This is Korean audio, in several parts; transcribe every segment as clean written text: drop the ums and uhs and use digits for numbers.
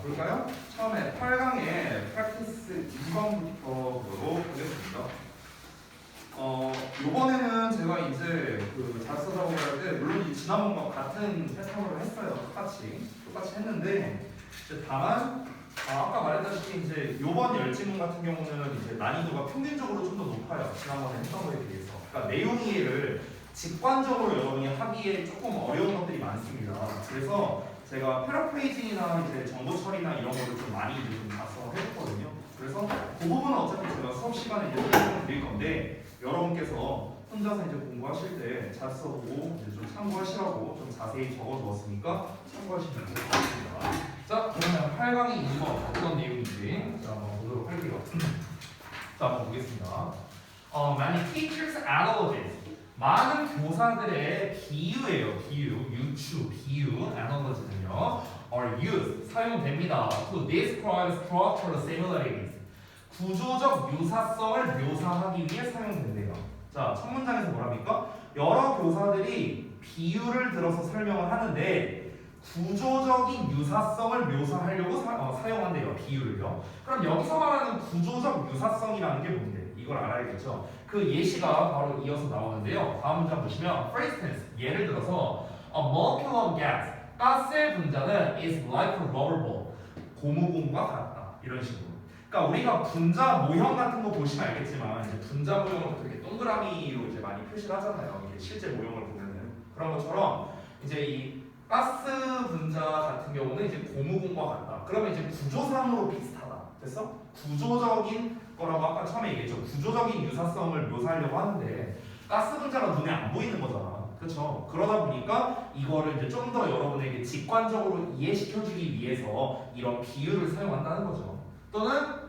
볼까요? 처음에 8강의 프랙티스 2번부터 보도록 하겠습니다. 요번에는 제가 이제 그 자습서 작업을 할 때 물론 이 지난번과 같은 패턴으로 했어요. 똑같이 했는데 이제 다만 아까 말했다시피 이제 요번 열지문 같은 경우는 이제 난이도가 평균적으로 좀 더 높아요. 지난번에 했던 거에 비해서. 그러니까 내용 이해를 직관적으로 여러분이 하기에 조금 어려운 것들이 많습니다. 그래서 제가 패러프레이징이나 이제 정보 처리나 이런 거를 좀 많이 이제 좀 가서 해봤거든요. 그래서 그 부분은 어차피 제가 수업 시간에 이제 설명을 드릴 건데 여러분께서 혼자서 이제 공부하실 때 자습서 보고 이제 좀 참고하시라고 좀 자세히 적어두었으니까 참고하시면 좋겠습니다. 자, 그러면 8강의 2번 어떤 내용인지 자, 한번 보도록 할게요. 자, 한번 보겠습니다. Many teachers' analogies. 많은 교사들의 비유예요. 유추, 비유, analogy는요. are used, 사용됩니다. to describe structural similarities. 구조적 유사성을 묘사하기 위해 사용된대요. 자, 첫 문장에서 뭐랍니까? 여러 교사들이 비유를 들어서 설명을 하는데 구조적인 유사성을 묘사하려고 사용한대요. 비유를요. 그럼 여기서 말하는 구조적 유사성이라는 게 뭔데? 이걸 알아야겠죠. 그 예시가 바로 이어서 나오는데요. 다음 문장 보시면 for instance, 예를 들어서 a molecule of gas, 가스의 분자는 is like a rubber ball, 고무공과 같다. 이런 식으로. 그러니까 우리가 분자 모형 같은 거 보시면 알겠지만 이제 분자 모형을 되게 동그라미로 이제 많이 표시를 하잖아요. 이게 실제 모형을 보면은 그런 것처럼 이제 이 가스 분자 같은 경우는 이제 고무공과 같다. 그러면 이제 구조상으로 비슷하다. 됐어? 구조적인 거라고 아까 처음에 얘기했죠. 구조적인 유사성을 묘사하려고 하는데 가스 분자가 눈에 안 보이는 거잖아. 그렇죠? 그러다 보니까 이거를 이제 좀 더 여러분에게 직관적으로 이해시켜주기 위해서 이런 비유를 사용한다는 거죠. 또는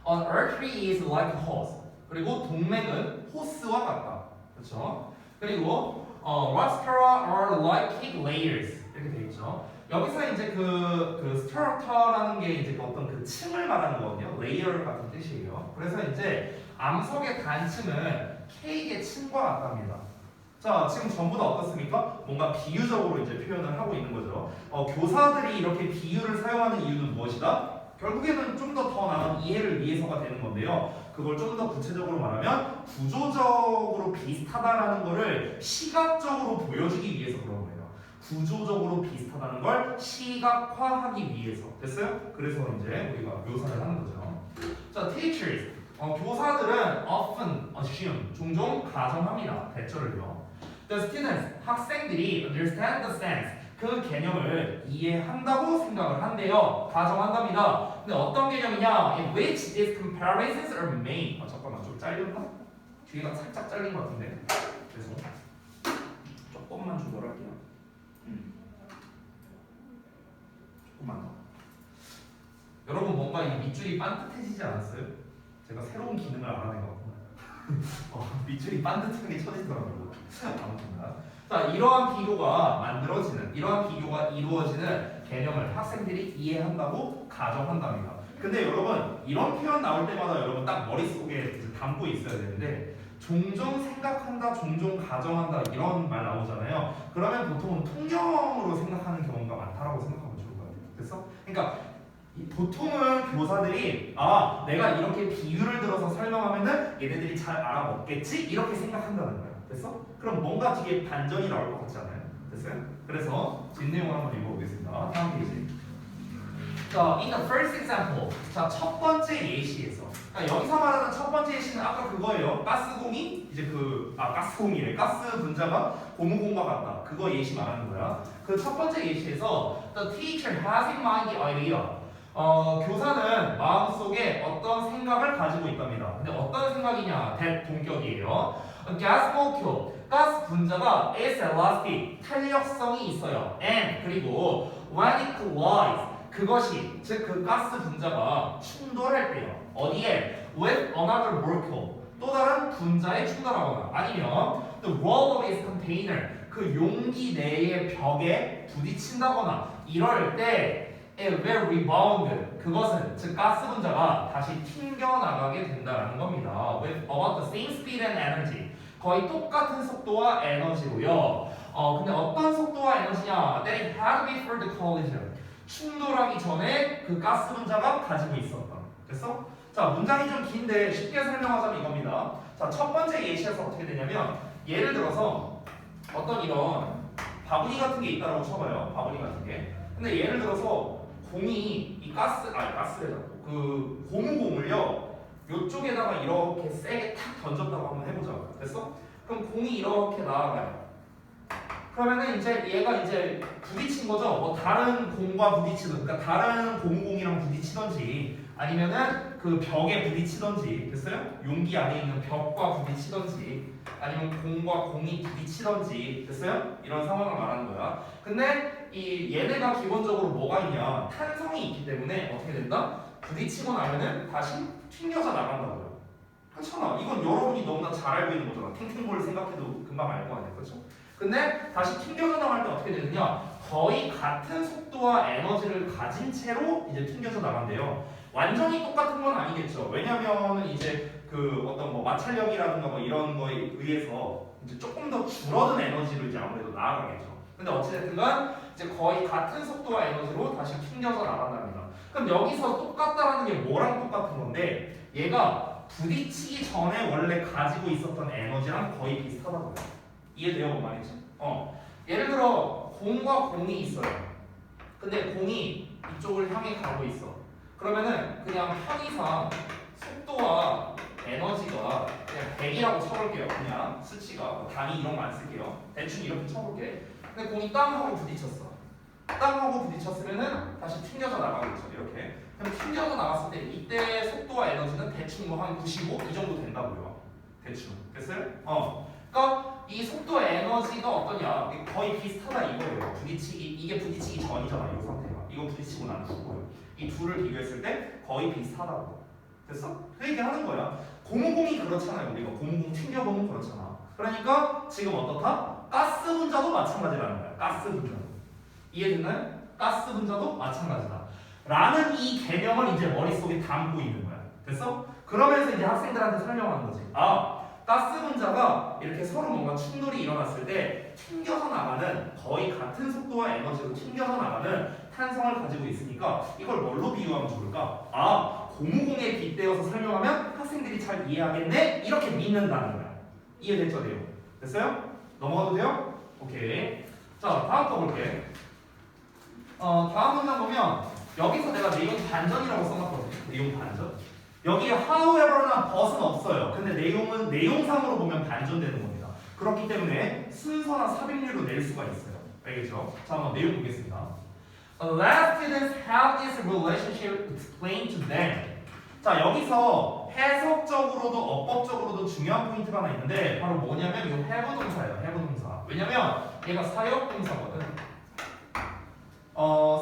An artery is like a hose. 그리고 동맥은 호스와 같다. 그렇죠? 그리고 Rostera are like cake layers. 이렇게 돼 있죠. 여기서 이제 그 structure라는 게 이제 어떤 그 층을 말하는 거거든요. layer 같은 뜻이에요. 그래서 이제 암석의 단층은 케이크의 층과 같답니다. 자, 지금 전부 다 어떻습니까? 뭔가 비유적으로 이제 표현을 하고 있는 거죠. 교사들이 이렇게 비유를 사용하는 이유는 무엇이다? 결국에는 좀 더 나은 이해를 위해서가 되는 건데요. 그걸 좀 더 구체적으로 말하면 구조적으로 비슷하다라는 거를 시각적으로 보여주기 위해서 그런 거예요. 구조적으로 비슷하다는 걸 시각화하기 위해서. 됐어요? 그래서 이제 우리가 묘사를 하는 거죠. 자, teachers. 교사들은 often assume, 종종 가정합니다. 대처를요. The students, 학생들이 understand the sense, 그 개념을 이해한다고 생각을 한대요. 가정한답니다. 근데 어떤 개념이냐? In which these comparisons are made. 잠깐만, 좀 잘렸나? 뒤가 살짝 잘린 것 같은데. 그래서 조금만 조절할게요. 조금만 더. 여러분 뭔가 이 밑줄이 반듯해지지 않았어요? 제가 새로운 기능을 알아낸 것 같구나. 밑줄이 반듯하게 쳐지더라고요. 아무튼 자, 이러한 비교가 이루어지는 개념을 학생들이 이해한다고 가정한답니다. 근데 여러분 이런 표현 나올 때마다 여러분 딱 머릿속에 담고 있어야 되는데 종종 생각한다, 종종 가정한다 이런 말 나오잖아요. 그러면 보통은 통념으로 생각하는 경우가 많다라고 생각하면 좋을 것 같아요. 됐어? 그러니까 보통은 교사들이 내가 이렇게 비유를 들어서 설명하면은 얘네들이 잘 알아먹겠지? 이렇게 생각한다는 거야. 됐어? 그럼 뭔가 뒤에 반전이 나올 것 같지 않아요? 됐어요? 그래서 뒷내용을 한번 읽어보겠습니다. 다음 페이지. 자, in the first example. 자, 첫 번째 예시에서. 그러니까 여기서 말하는 첫 번째 예시는 아까 그거예요. 가스공이 이제 가스공이래. 가스 분자가 고무공과 같다. 그거 예시 말하는 거야. 그 첫 번째 예시에서 the teacher has in mind the idea. 교사는 마음속에 어떤 생각을 가지고 있답니다. 근데 어떤 생각이냐? 동격이에요. gas molecule, 가스 분자가 is elastic, 탄력성이 있어요. and 그리고 when it collides, 그것이 즉 그 가스 분자가 충돌할 때요. 어디에? with another molecule, 또 다른 분자에 충돌하거나 아니면 the wall of its container, 그 용기 내의 벽에 부딪힌다거나 이럴 때 it will rebound, 그것은 즉 가스 분자가 다시 튕겨나가게 된다는 겁니다. with about the same speed and energy, 거의 똑같은 속도와 에너지로요. 근데 어떤 속도와 에너지냐? That it had to be for the collision, 충돌하기 전에 그 가스 분자가 가지고 있었다. 됐어? 자, 문장이 좀 긴데 쉽게 설명하자면 이겁니다. 자, 첫 번째 예시에서 어떻게 되냐면 예를 들어서 어떤 이런 바구니 같은 게 있다라고 쳐봐요. 바구니 같은 게. 근데 예를 들어서 공이 이 가스래다. 그 고무공을요. 요쪽에다가 이렇게 세게 탁 던졌다고 한번 해보자. 됐어? 그럼 공이 이렇게 나아가요. 그러면은 이제 얘가 이제 부딪힌 거죠. 뭐 다른 공과 부딪히든, 그러니까 다른 고무공이랑 부딪히던지, 아니면은 그 벽에 부딪히던지, 됐어요? 용기 안에 있는 벽과 부딪히던지, 아니면 공과 공이 부딪히던지, 됐어요? 이런 상황을 말하는 거야. 근데 이 얘네가 기본적으로 뭐가 있냐? 탄성이 있기 때문에 어떻게 된다? 부딪히고 나면은 다시 튕겨져 나간다고요. 그렇잖아. 이건 여러분이 너무나 잘 알고 있는 거잖아. 탱탱볼 생각해도 금방 알 거 아니야, 그렇죠? 근데 다시 튕겨져 나갈 때 어떻게 되느냐? 거의 같은 속도와 에너지를 가진 채로 이제 튕겨져 나간대요. 완전히 똑같은 건 아니겠죠. 왜냐면은 이제 그 어떤 뭐 마찰력이라든가 뭐 이런 거에 의해서 이제 조금 더 줄어든 에너지로 이제 아무래도 나아가겠죠. 근데 어찌됐든간 이제 거의 같은 속도와 에너지로 다시 튕겨져 나간답니다. 그럼 여기서 똑같다라는 게 뭐랑 똑같은 건데 얘가 부딪히기 전에 원래 가지고 있었던 에너지랑 거의 비슷하다고요. 이해돼요? 뭔 말인지? 예를 들어 공과 공이 있어요. 근데 공이 이쪽을 향해 가고 있어. 그러면은 그냥 편의상 속도와 에너지가 그냥 100이라고 쳐볼게요. 그냥 수치가 단위 이런 거 안 쓸게요. 대충 이렇게 쳐볼게. 근데 공이 땅 하고 부딪혔어. 땅 하고 부딪혔으면은 다시 튕겨져 나가겠죠. 이렇게. 그럼 튕겨져 나갔을 때 이때 속도와 에너지는 대충 뭐 한 95 이 정도 된다고요. 대충. 됐어요? 그러니까 이 속도 에너지가 어떠냐? 거의 비슷하다 이거예요. 이게 부딪히기 전이잖아. 이 상태가. 이거 부딪히고 난 후고요. 이 둘을 비교했을 때 거의 비슷하다고. 됐어? 그 얘기 하는 거야. 고무공이 그렇잖아요. 우리가 고무공 튕겨보면 그렇잖아. 그러니까 지금 어떻다? 가스 분자도 마찬가지라는 거야. 가스 분자도. 이해됐나요? 가스 분자도 마찬가지다. 라는 이 개념을 이제 머릿속에 담고 있는 거야. 됐어? 그러면서 이제 학생들한테 설명하는 거지. 가스 분자가 이렇게 서로 뭔가 충돌이 일어났을 때 튕겨져 나가는 거의 같은 속도와 에너지로 튕겨져 나가는 탄성을 가지고 있으니까 이걸 뭘로 비유하면 좋을까? 고무공에 빗대어서 설명하면 학생들이 잘 이해하겠네? 이렇게 믿는다는 거야. 이해됐죠? 내용? 됐어요? 넘어가도 돼요? 오케이. 자, 다음 거 볼게. 다음 문장 보면 여기서 내가 내용 반전이라고 써놨거든요. 내용 반전. 여기에 however나 but은 없어요. 근데 내용은 내용상으로 보면 반전되는 겁니다. 그렇기 때문에 순서나 삽입률로 낼 수가 있어요. 알겠죠? 자, 한번 내용 보겠습니다. Lab students have this relationship explained to them. 자, 여기서 해석적으로도 어법적으로도 중요한 포인트가 하나 있는데 바로 뭐냐면 이 have 동사예요. have 동사. 왜냐면 얘가 사역 동사거든.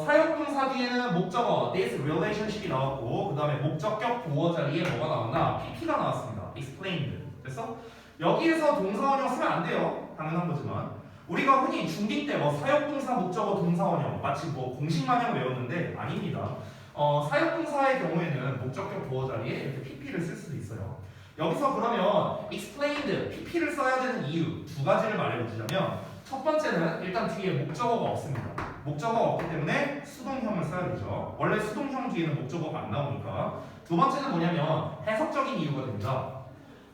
사역동사 뒤에는 목적어 this relationship이 나왔고 그 다음에 목적격 보어 자리에 뭐가 나왔나? PP가 나왔습니다. explained. 됐어? 여기에서 동사원형 쓰면 안 돼요. 당연한 거지만 우리가 흔히 중딩 때 뭐 사역동사, 목적어, 동사원형 마치 뭐 공식 마냥 외웠는데 아닙니다. 사역동사의 경우에는 목적격 보어 자리에 이렇게 PP를 쓸 수도 있어요. 여기서 그러면 explained, PP를 써야 되는 이유 두 가지를 말해보자면 첫 번째는 일단 뒤에 목적어가 없습니다. 목적어가 없기 때문에 수동형을 써야 되죠. 원래 수동형 뒤에는 목적어가 안 나오니까. 두 번째는 뭐냐면 해석적인 이유가 됩니다.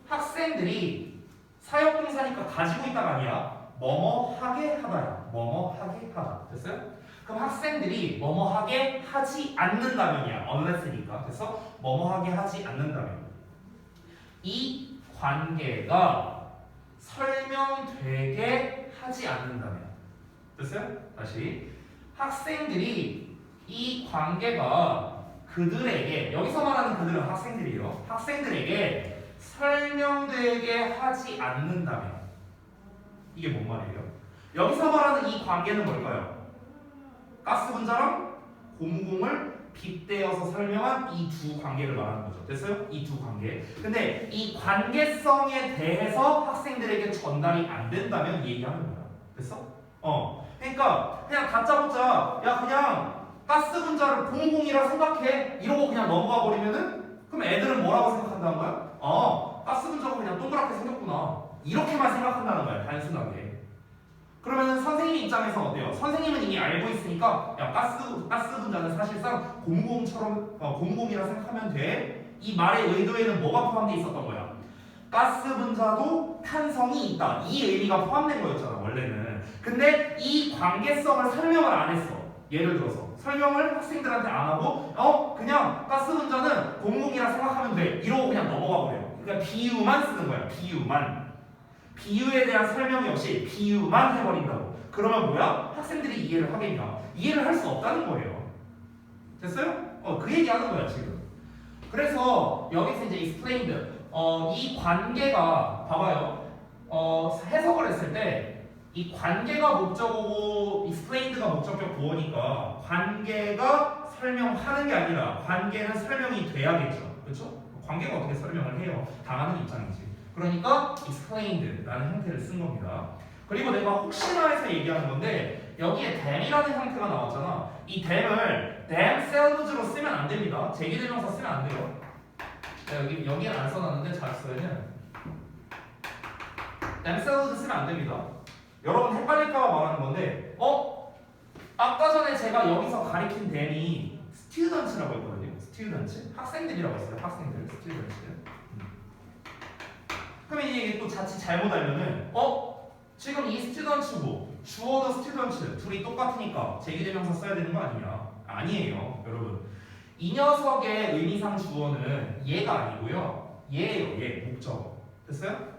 학생들이 사역동사니까 가지고 있다가 아니야. 뭐뭐 하게 하다야. 뭐뭐 하게 하다. 됐어요? 그럼 학생들이 뭐뭐 하게 하지 않는다면이야. unless니까. 그래서 뭐뭐 하게 하지 않는다면. 이 관계가 설명되게 하지 않는다면. 됐어요? 다시. 학생들이 이 관계가 그들에게, 여기서 말하는 그들은 학생들이에요. 학생들에게 설명되게 하지 않는다면. 이게 뭔 말이에요? 여기서 말하는 이 관계는 뭘까요? 가스 분자랑 고무공을 빗대어서 설명한 이 두 관계를 말하는 거죠. 됐어요? 이 두 관계. 근데 이 관계성에 대해서 학생들에게 전달이 안 된다면 얘기하는 거야. 됐어? 그러니까 그냥 다짜고짜 야 그냥 가스 분자를 고무공이라 생각해 이러고 그냥 넘어가 버리면은 그럼 애들은 뭐라고 생각한다는 거야? 가스 분자가 그냥 동그랗게 생겼구나 이렇게만 생각한다는 거야. 단순하게. 그러면 선생님 입장에서 어때요? 선생님은 이미 알고 있으니까 야 가스 분자는 사실상 공공이라 생각하면 돼. 이 말의 의도에는 뭐가 포함되어 있었던 거야? 가스 분자도 탄성이 있다. 이 의미가 포함된 거였잖아 원래는. 근데 이 관계성을 설명을 안 했어. 예를 들어서 설명을 학생들한테 안 하고 그냥 가스 분자는 공공이라 생각하면 돼. 이러고 그냥 넘어가 버려요. 그러니까 비유만 쓰는 거야. 비유만. 비유에 대한 설명이 없이 비유만 해버린다고. 그러면 뭐야? 학생들이 이해를 하겠냐? 이해를 할 수 없다는 거예요. 됐어요? 그 얘기하는 거야 지금. 그래서 여기서 이제 explained 이 관계가 봐봐요. 해석을 했을 때 이 관계가 목적어고 explained가 목적격 보어니까 관계가 설명하는 게 아니라 관계는 설명이 돼야겠죠. 그렇죠? 관계가 어떻게 설명을 해요? 당하는 입장이지. 그러니까 explained라는 형태를 쓴 겁니다. 그리고 내가 혹시나 해서 얘기하는 건데 여기에 tham이라는 형태가 나왔잖아. 이 tham을 themselves로 쓰면 안 됩니다. 제기대명사 쓰면 안 돼요. 여기는 안 써놨는데 잘 써야는 themselves 쓰면 안 됩니다. 여러분 헷갈릴까봐 말하는 건데 아까 전에 제가 여기서 가리킨 them이 students라고 했거든요. students 학생들이라고 했어요. 학생들 students. 그러면 이게 또 자칫 잘못 알면은 지금 이 students고 주어도 students 둘이 똑같으니까 제기대명사 써야 되는 거 아니냐? 아니에요, 여러분. 이 녀석의 의미상 주어는 얘가 아니고요. 얘예요, 얘 목적어. 됐어요?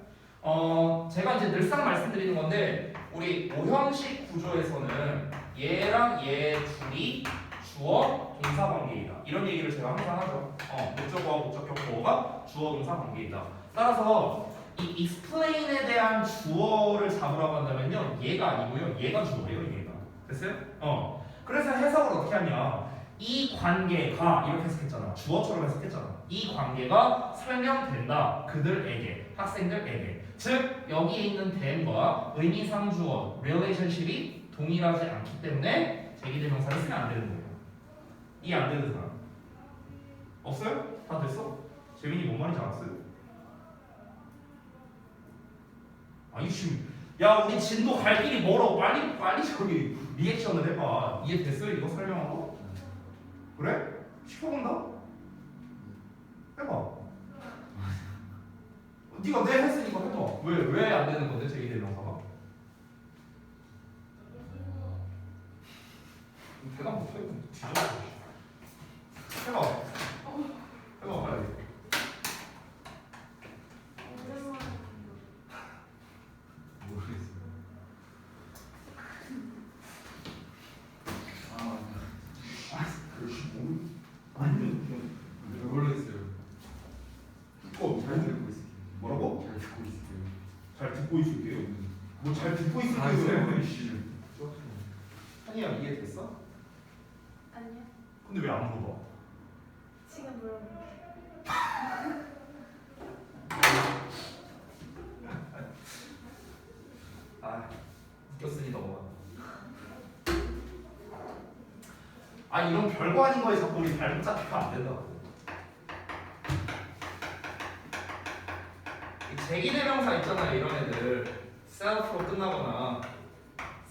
제가 이제 늘상 말씀드리는 건데 우리 오형식 구조에서는 얘랑 얘 둘이 주어 동사 관계이다. 이런 얘기를 제가 항상 하죠. 목적어와 목적격 보어가 주어 동사 관계이다. 따라서 이 explain에 대한 주어를 잡으라고 한다면요. 얘가 아니고요. 얘가 주어예요, 얘가. 됐어요? 그래서 해석을 어떻게 하냐? 이 관계가 이렇게 해석했잖아. 주어처럼 해석했잖아. 이 관계가 설명된다. 그들에게, 학생들에게. 즉 여기에 있는 tham과 의미상 주어 relationship이 동일하지 않기 때문에 제기대명사를 쓰면 안 되는 거예요. 이해 안 되는 사람 없어요? 다 됐어? 재민이 뭔 말인지 알았어요? 아이씨, 야 우리 진도 갈 길이 멀어. 빨리 저기 리액션을 해봐. 이해됐어요? 이거 설명하고? 그래? 시켜본다? 해봐. 네가 내 했으니까 해봐. 왜 안 되는 건데 제기대명사가? 대답 못해. 뒤졌어. 해봐. 해봐 빨리. 잘 듣고 있을게요. 뭐 잘 듣고 있을게요. 한이야 이해됐어? 아니요. 근데 왜 안 물어봐? 지금 물어볼게. 웃겼으니 넘어가. 이런 별거 아닌 거에 자꾸 우리 발목 잡히면 안 된다고. 제기대명사 있잖아요. 이런 애들 self로 끝나거나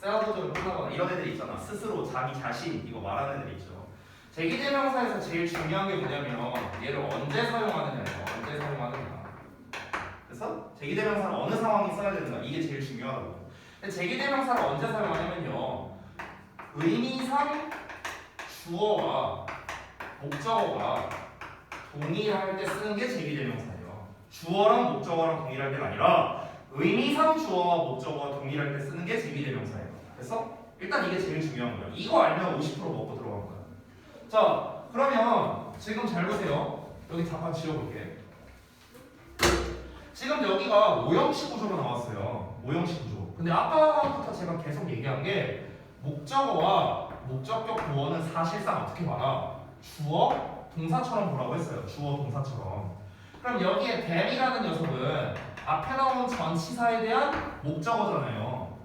self로 끝나거나 이런 애들 있잖아. 스스로 자기 자신 이거 말하는 애들 있죠. 제기대명사에서 제일 중요한 게 뭐냐면 얘를 언제 사용하느냐예요. 언제 사용하느냐. 그래서 제기대명사는 어느 상황에 써야 되는가 이게 제일 중요하다고. 근데 제기대명사를 언제 사용하냐면요. 의미상 주어와 목적어가 동일할 때 쓰는 게 제기대명사예요. 주어랑 목적어랑 동일할 때가 아니라 의미상 주어와 목적어가 동일할 때 쓰는 게 제기대명사예요. 그래서 일단 이게 제일 중요한 거예요. 이거 알면 50% 먹고 들어간 거야. 자, 그러면 지금 잘 보세요. 여기 잠깐 지워볼게. 지금 여기가 오형식 구조로 나왔어요. 오형식 구조. 근데 아까부터 제가 계속 얘기한 게 목적어와 목적격 보어는 사실상 어떻게 봐라? 주어, 동사처럼 보라고 했어요. 주어, 동사처럼. 그럼 여기에 tham이라는 녀석은 앞에 나온 전치사에 대한 목적어잖아요.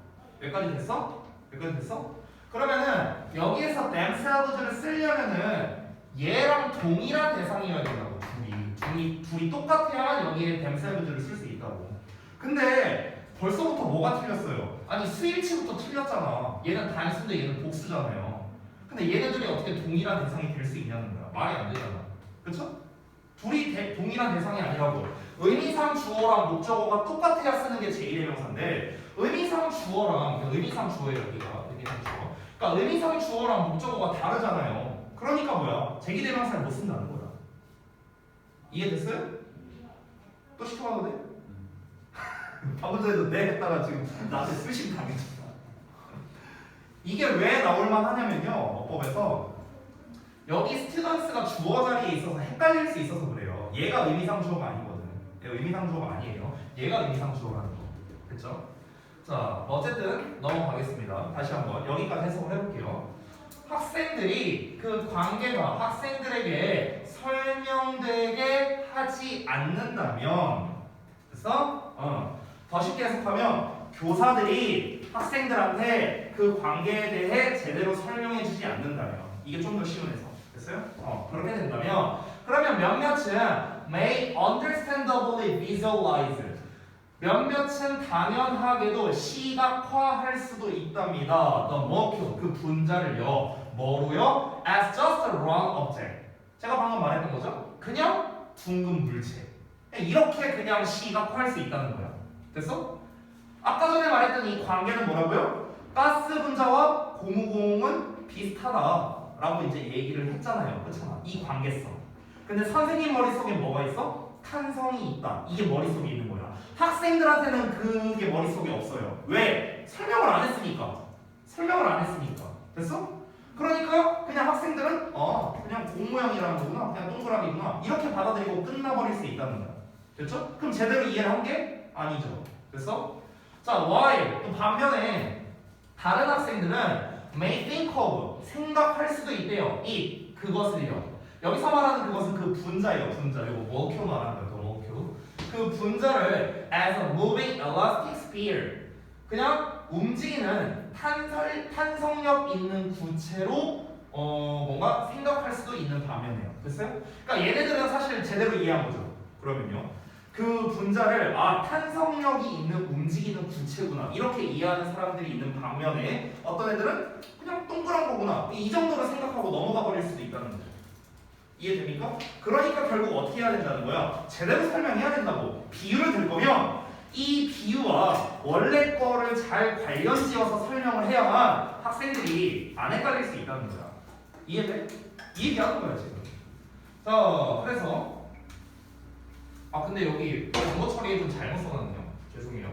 여기까지 됐어? 여기까지 됐어? 그러면은 여기에서 themselves를 쓰려면은 얘랑 동일한 대상이어야 된다고. 둘이 똑같아야만 여기에 themselves를 쓸 수 있다고. 근데 벌써부터 뭐가 틀렸어요? 아니 수일치부터 틀렸잖아. 얘는 단수인데 얘는 복수잖아요. 근데 얘네들이 어떻게 동일한 대상이 될 수 있냐는 거야. 말이 안 되잖아. 그쵸? 둘이 동일한 대상이 아니라고. 의미상 주어랑 목적어가 똑같아야 쓰는 게 제1대명사인데 의미상 주어랑 의미상 주어예요 여기가. 의미상 주어. 그러니까 의미상 주어랑 목적어가 다르잖아요. 그러니까 뭐야? 제2대명사를 못 쓴다는 거야. 이해됐어요? 또 시켜봐도 돼? 방금 전에도 네 했다가 지금 나한테 수심 당했잖아. 이게 왜 나올만 하냐면요. 어법에서 여기 스튜던스가 주어 자리에 있어서 헷갈릴 수 있어서 그래요. 얘가 의미상 주어가 아니거든. 얘가 의미상 주어가 아니에요. 얘가 의미상 주어라는 거. 됐죠? 자, 어쨌든 넘어가겠습니다. 다시 한번 여기까지 해석을 해볼게요. 학생들이 그 관계가 학생들에게 설명되게 하지 않는다면, 그래서 더 쉽게 해석하면 교사들이 학생들한테 그 관계에 대해 제대로 설명해주지 않는다면, 이게 좀 더 쉬운 해석. 됐어요? 그렇게 된다면, 그러면 몇몇은 may understandably visualize, 몇몇은 당연하게도 시각화할 수도 있답니다. The molecule, 그 분자를요. 뭐로요? As just a round object. 제가 방금 말했던 거죠? 그냥 둥근 물체. 이렇게 그냥 시각화할 수 있다는 거야. 됐어? 아까 전에 말했던 이 관계는 뭐라고요? 가스 분자와 고무공은 비슷하다라고 이제 얘기를 했잖아요. 그렇잖아. 이 관계성. 근데 선생님 머릿속에 뭐가 있어? 탄성이 있다. 이게 머릿속에 있는 거야. 학생들한테는 그게 머릿속에 없어요. 왜? 설명을 안 했으니까. 설명을 안 했으니까. 됐어? 그러니까 그냥 학생들은 그냥 공 모양이라는 거구나. 그냥 동그라미구나. 이렇게 받아들이고 끝나버릴 수 있다는 거야. 됐죠? 그럼 제대로 이해를 한 게 아니죠. 됐어? 자, while 또 반면에 다른 학생들은 may think of 생각할 수도 있대요. 이 그것을요. 여기서 말하는 그것은 그 분자예요. 분자. 이거 molecule 말하는 거예요. molecule. 그 분자를 as a moving elastic sphere, 그냥 움직이는 탄성력 있는 구체로 뭔가 생각할 수도 있는 반면이에요. 됐어요? 그러니까 얘네들은 사실 제대로 이해한 거죠. 그러면요. 그 분자를 탄성력이 있는 움직이는 구체구나 이렇게 이해하는 사람들이 있는 반면에 어떤 애들은 그냥 동그란 거구나 이 정도로 생각하고 넘어가 버릴 수도 있다는 거죠. 이해됩니까? 그러니까 결국 어떻게 해야 된다는 거야? 제대로 설명해야 된다고. 비유를 들 거면 이 비유와 원래 거를 잘 관련지어서 설명을 해야만 학생들이 안 헷갈릴 수 있다는 거야. 이해돼? 이 얘기하는 거야 지금. 자, 그래서 근데 여기 정보 처리에 좀 잘못 써놨네요. 죄송해요.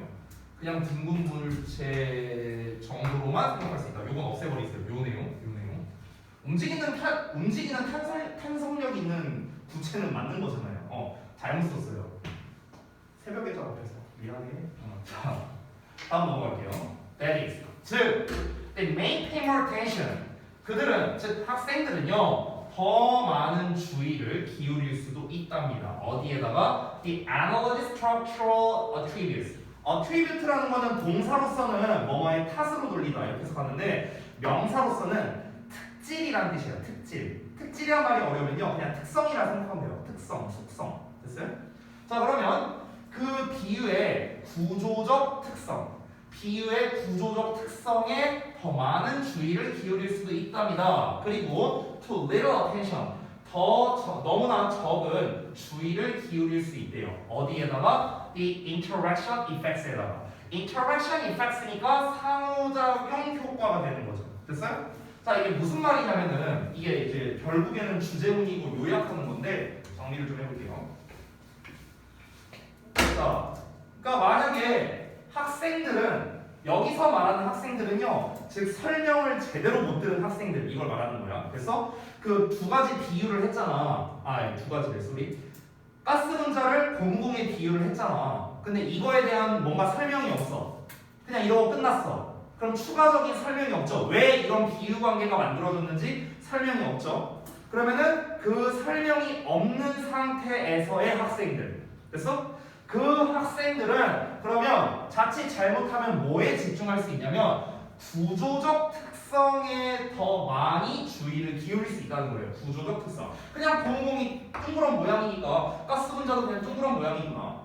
그냥 둥근 물체 정도로만 생각할 수 있다. 요건 없애버리세요. 요 내용. 움직이는 탄성력 있는 구체는 맞는 거잖아요. 잘못 썼어요. 새벽에 작업해서 미안해. 자, 다음 넘어갈게요. That is, 즉, they may pay more attention. 그들은, 즉 학생들은요. 더 많은 주의를 기울일 수도 있답니다. 어디에다가 the analogous structural attributes. attribute라는 거는 동사로서는 뭐뭐의 탓으로 돌리다 이렇게 해석하는데 명사로서는 특질이라는 뜻이에요. 특질. 특질이란 말이 어려우면요. 그냥 특성이라 생각하면 돼요. 특성, 속성. 됐어요? 자, 그러면 그 비유의 구조적 특성. 비유의 구조적 특성에 더 많은 주의를 기울일 수도 있답니다. 그리고 to little attention, 너무나 적은 주의를 기울일 수 있대요. 어디에다가? the interaction effects에다가. interaction effects니까 상호작용 효과가 되는 거죠. 됐어요? 자, 이게 무슨 말이냐면은 이게 이제 결국에는 주제문이고 요약하는 건데 정리를 좀 해볼게요. 자, 그러니까 만약에 학생들은 여기서 말하는 학생들은요, 즉 설명을 제대로 못 들은 학생들 이걸 말하는 거야. 그래서 그 두 가지 비유를 했잖아. 두 가지래 소리. 가스 분자를 공공에 비유를 했잖아. 근데 이거에 대한 뭔가 설명이 없어. 그냥 이러고 끝났어. 그럼 추가적인 설명이 없죠. 왜 이런 비유 관계가 만들어졌는지 설명이 없죠. 그러면은 그 설명이 없는 상태에서의 학생들. 됐어? 그 학생들은 그러면 자칫 잘못하면 뭐에 집중할 수 있냐면 구조적 특성에 더 많이 주의를 기울일 수 있다는 거예요. 구조적 특성. 그냥 공공이 둥그런 모양이니까 가스 분자도 그냥 둥그런 모양이구나.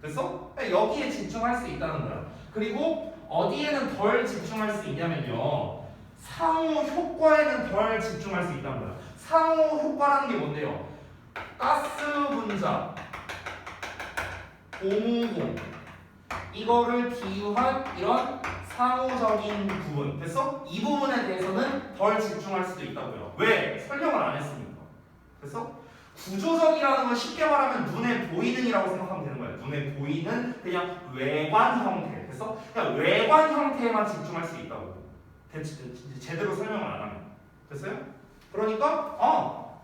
됐어? 여기에 집중할 수 있다는 거야. 그리고 어디에는 덜 집중할 수 있냐면요. 상호 효과에는 덜 집중할 수 있다는 거야. 상호 효과라는 게 뭔데요? 가스 분자, 고무공 이거를 비유한 이런 상호적인 부분. 됐어? 이 부분에 대해서는 덜 집중할 수도 있다고요. 왜? 설명을 안 했으니까. 됐어? 구조적이라는 건 쉽게 말하면 눈에 보이는이라고 생각하면 되는 거예요. 눈에 보이는 그냥 외관 형태. 됐어? 그냥 외관 형태에만 집중할 수 있다고. 제대로 설명을 안 하면. 됐어요? 그러니까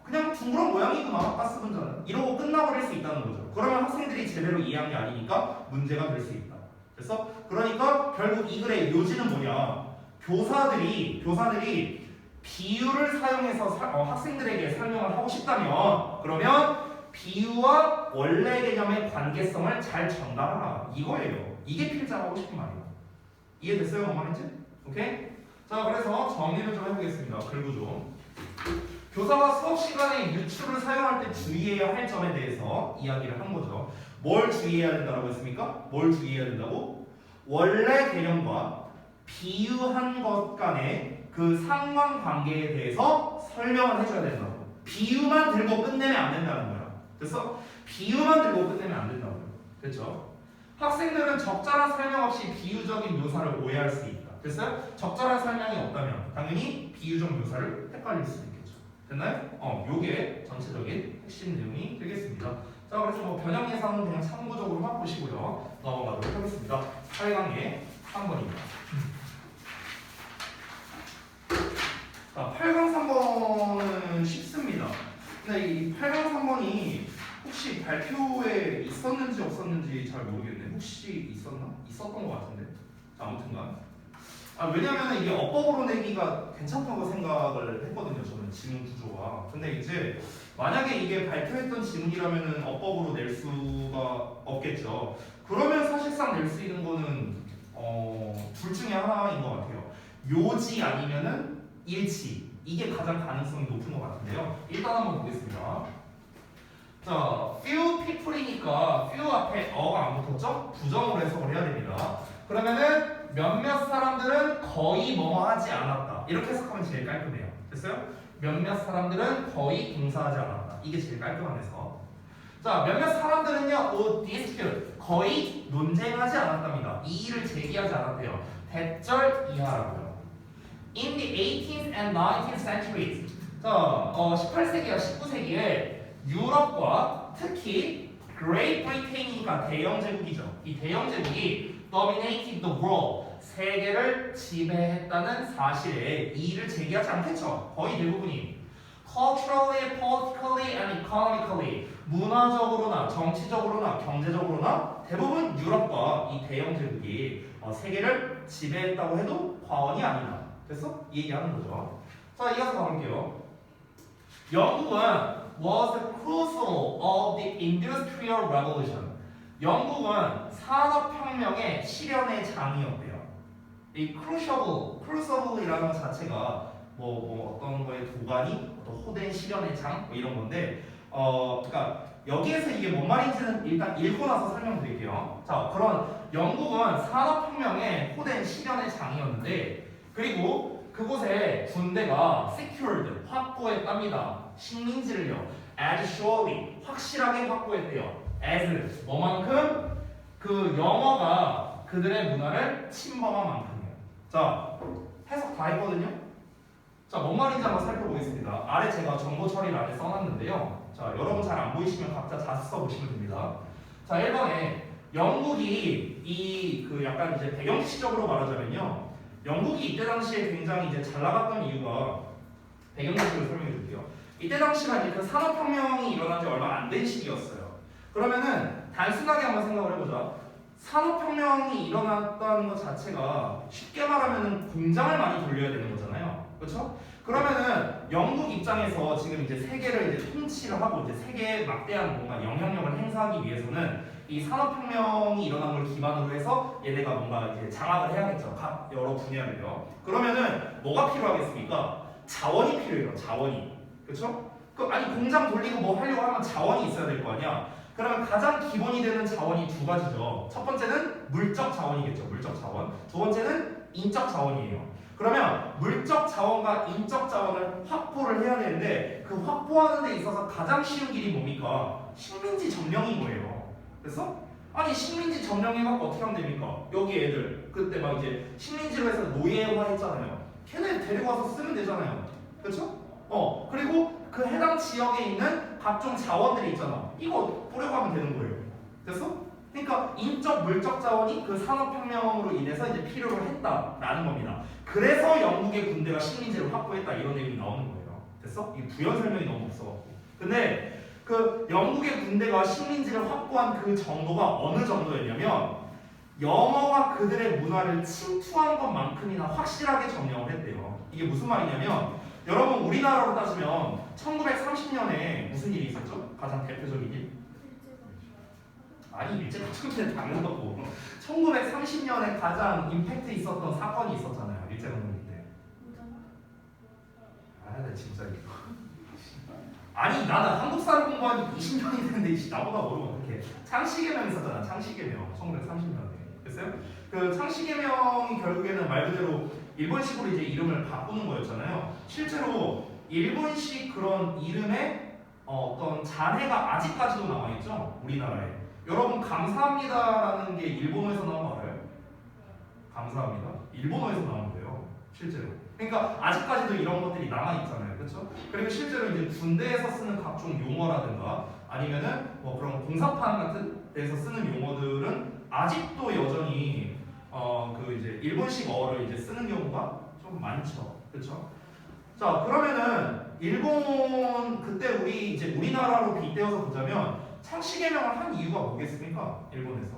그냥 둥그런 모양이구나 가스 분자는 이러고 끝나버릴 수 있다는 거죠. 그러면 학생들이 제대로 이해한 게 아니니까 문제가 될 수 있다. 됐어? 그러니까 결국 이 글의 요지는 뭐냐? 교사들이 비유를 사용해서 학생들에게 설명을 하고 싶다면 그러면 비유와 원래 개념의 관계성을 잘 전달하라 이거예요. 이게 필자가 하고 싶은 말이야. 이해됐어요? 뭔 말인지? 오케이? 자, 그래서 정리를 좀 해보겠습니다. 글구조. 교사가 수업 시간에 유추를 사용할 때 주의해야 할 점에 대해서 이야기를 한 거죠. 뭘 주의해야 된다고 했습니까? 뭘 주의해야 된다고? 원래 개념과 비유한 것 간의 그 상관관계에 대해서 설명을 해줘야 된다고. 비유만 들고 끝내면 안 된다는 거야. 됐어? 비유만 들고 끝내면 안 된다고요. 됐죠? 학생들은 적절한 설명 없이 비유적인 묘사를 오해할 수 있다. 됐어요? 적절한 설명이 없다면 당연히 비유적 묘사를 헷갈릴 수 있겠죠. 됐나요? 요게 전체적인 핵심 내용이 되겠습니다. 자, 그래서 뭐 변형 예상은 그냥 참고적으로만 보시고요. 넘어가도록 하겠습니다. 8강의 3번입니다. 자, 8강 3번은 쉽습니다. 근데 이 8강 3번이 혹시 발표에 있었는지 없었는지 잘 모르겠네. 혹시 있었나? 있었던 것 같은데. 자, 아무튼간. 왜냐면 이게 어법으로 내기가 괜찮다고 생각을 했거든요. 저는 지문 구조가. 근데 이제 만약에 이게 발표했던 지문이라면 어법으로 낼 수가 없겠죠. 그러면 사실상 낼 수 있는 거는 둘 중에 하나인 것 같아요. 요지 아니면은 일치. 이게 가장 가능성이 높은 것 같은데요. 일단 한번 보겠습니다. 자, few people이니까 few 앞에 어가 안 붙었죠? 부정으로 해석을 해야 됩니다. 그러면은 몇몇 사람들은 거의 뭐뭐 하지 않았다. 이렇게 해석하면 제일 깔끔해요. 됐어요? 몇몇 사람들은 거의 봉사하지 않았다. 이게 제일 깔끔한 해석. 자, 몇몇 사람들은요, dispute, 거의 논쟁하지 않았답니다. 이의를 제기하지 않았대요. 대절 이하라고요. In the 18th and 19th centuries. 자, 18세기와 19세기에 유럽과 특히 Great Britain이니까 대영 제국이죠. 이 대영 제국이 dominated the world, 세계를 지배했다는 사실에 이의를 제기하지 않겠죠. 거의 대부분이. Culturally, politically, and economically, 문화적으로나 정치적으로나 경제적으로나 대부분 유럽과 이 대영 제국이 세계를 지배했다고 해도 과언이 아니다. 됐어? 이 얘기하는 거죠. 자, 이어서 가볼게요. 영국은 was the crucible of the Industrial Revolution. 영국은 산업혁명의 실현의 장이었대요. 이 crucible이라는 것 자체가 뭐 어떤 거에 도가니, 어떤 호된 실현의 장 뭐 이런 건데, 그러니까 여기에서 이게 뭔 말인지는 일단 읽고 나서 설명드릴게요. 자, 그런 영국은 산업혁명의 호된 실현의 장이었는데, 그리고 그곳에 군대가 secured, 확보했답니다. 식민지를요. as surely, 확실하게 확보했대요. as, 뭐만큼? 그 영어가 그들의 문화를 침범한 만큼이에요. 자, 해석 다 했거든요? 자, 뭔 말인지 한번 살펴보겠습니다. 아래 제가 정보 처리를 안에 써놨는데요. 자, 여러분 잘 안 보이시면 각자 자수 써보시면 됩니다. 자, 1번에 영국이 약간 이제 배경시적으로 말하자면요. 영국이 이때 당시에 굉장히 이제 잘 나갔던 이유가 배경지식을 설명해 줄게요. 이때 당시가 이제 그 산업혁명이 일어난 지 얼마 안 된 시기였어요. 그러면은 단순하게 한번 생각을 해보자. 산업혁명이 일어났다는 것 자체가 쉽게 말하면은 공장을 많이 돌려야 되는 거잖아요. 그렇죠? 그러면은 영국 입장에서 지금 이제 세계를 이제 통치를 하고 이제 세계에 막대한 뭔가 영향력을 행사하기 위해서는 이 산업혁명이 일어난 걸 기반으로 해서 얘네가 뭔가 이제 장악을 해야겠죠. 각 여러 분야를요. 그러면은 뭐가 필요하겠습니까? 자원이 필요해요. 자원이. 그렇죠? 아니 공장 돌리고 뭐 하려고 하면 자원이 있어야 될 거 아니야. 그러면 가장 기본이 되는 자원이 두 가지죠. 첫 번째는 물적 자원이겠죠. 물적 자원. 두 번째는 인적 자원이에요. 그러면 물적 자원과 인적 자원을 확보를 해야 되는데 그 확보하는 데 있어서 가장 쉬운 길이 뭡니까? 식민지 점령인 거예요. 그래서 아니 식민지 점령해갖고 어떻게 하면 됩니까? 여기 애들 그때 막 이제 식민지로 해서 노예화 했잖아요. 걔네 데리고 와서 쓰면 되잖아요. 그렇죠? 그리고 그 해당 지역에 있는 각종 자원들이 있잖아. 이거 뿌려가면 되는 거예요. 됐어? 그러니까 인적 물적 자원이 그 산업혁명으로 인해서 이제 필요로 했다라는 겁니다. 그래서 영국의 군대가 식민지를 확보했다 이런 내용이 나오는 거예요. 됐어? 이 부연 설명이 너무 없어갖고. 근데 그 영국의 군대가 식민지를 확보한 그 정도가 어느 정도였냐면 영어가 그들의 문화를 침투한 것만큼이나 확실하게 점령을 했대요. 이게 무슨 말이냐면 여러분 우리나라로 따지면 1930년에 무슨 일이 있었죠? 가장 대표적인 일? 아니 일제가 처음에는 당연하고 1930년에 가장 임팩트 있었던 사건이 있었잖아요. 일제강점기 때. 나 진짜 이거. 아니 나는 한국사를 공부한 지 20년이 됐는데 나보다 모르면 어떡해. 창씨개명 있었잖아. 창씨개명 1930년에. 됐어요? 그 창씨개명이 결국에는 말 그대로 일본식으로 이제 이름을 바꾸는 거였잖아요. 실제로 일본식 그런 이름의 어떤 잔해가 아직까지도 남아있죠. 우리나라에. 여러분 감사합니다라는 게 일본어에서 나온 거 알아요? 감사합니다. 일본어에서 나온 거예요. 실제로. 그러니까 아직까지도 이런 것들이 남아있잖아요. 그렇죠? 그리고 실제로 이제 군대에서 쓰는 각종 용어라든가 아니면은 뭐 그런 공사판 같은 데서 쓰는 용어들은 아직도 여전히 그 이제 일본식 어를 이제 쓰는 경우가 좀 많죠. 그렇죠? 자, 그러면은 일본 그때 우리 이제 우리나라로 빗대어서 보자면 창씨개명을 한 이유가 뭐겠습니까? 일본에서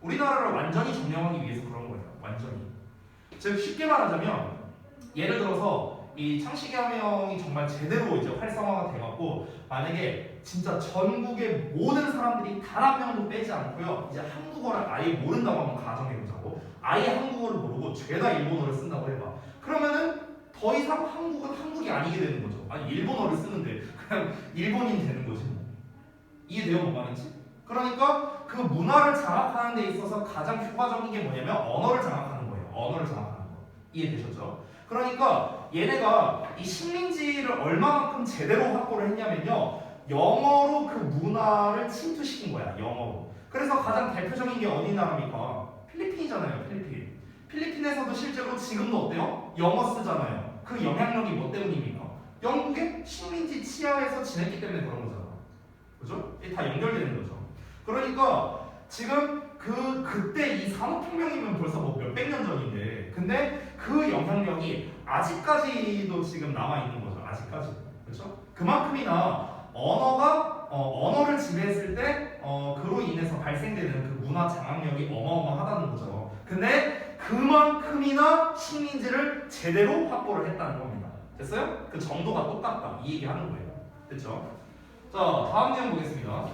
우리나라를 완전히 점령하기 위해서 그런 거예요. 완전히. 즉 쉽게 말하자면 예를 들어서 이 창씨개명이 정말 제대로 이제 활성화가 돼갖고 만약에 진짜 전국의 모든 사람들이 단 한 명도 빼지 않고요 이제 한국어를 아예 모른다고 한번 가정해보자고 아예 한국어를 모르고 죄다 일본어를 쓴다고 해봐. 그러면은 더 이상 한국은 한국이 아니게 되는 거죠. 아니 일본어를 쓰는데 그냥 일본인이 되는 거지 뭐. 이해돼요? 뭐 말인지? 그러니까 그 문화를 장악하는 데 있어서 가장 효과적인 게 뭐냐면 언어를 장악하는 거예요. 언어를 장악하는 거. 이해되셨죠? 그러니까 얘네가 이 식민지를 얼마만큼 제대로 확보를 했냐면요 영어로 그 문화를 침투시킨 거야. 영어로. 그래서 가장 대표적인 게 어디 나라입니까? 필리핀이잖아요. 필리핀. 필리핀에서도 실제로 지금도 어때요? 영어 쓰잖아요. 그 영향력이 뭐 때문입니까? 영국의 식민지 치하에서 지냈기 때문에 그런 거잖아. 그죠? 이게 다 연결되는 거죠. 그러니까 지금 그때 이 산업혁명이면 벌써 뭐 몇백 년 전인데 근데 그 영향력이 아직까지도 지금 남아있는 거죠. 아직까지. 그렇죠? 그만큼이나 언어를 지배했을 때 그로 인해서 발생되는 그 문화 장악력이 어마어마하다는 거죠. 근데 그만큼이나 식민지를 제대로 확보를 했다는 겁니다. 됐어요? 그 정도가 똑같다. 이 얘기 하는 거예요. 됐죠? 자, 다음 내용 보겠습니다.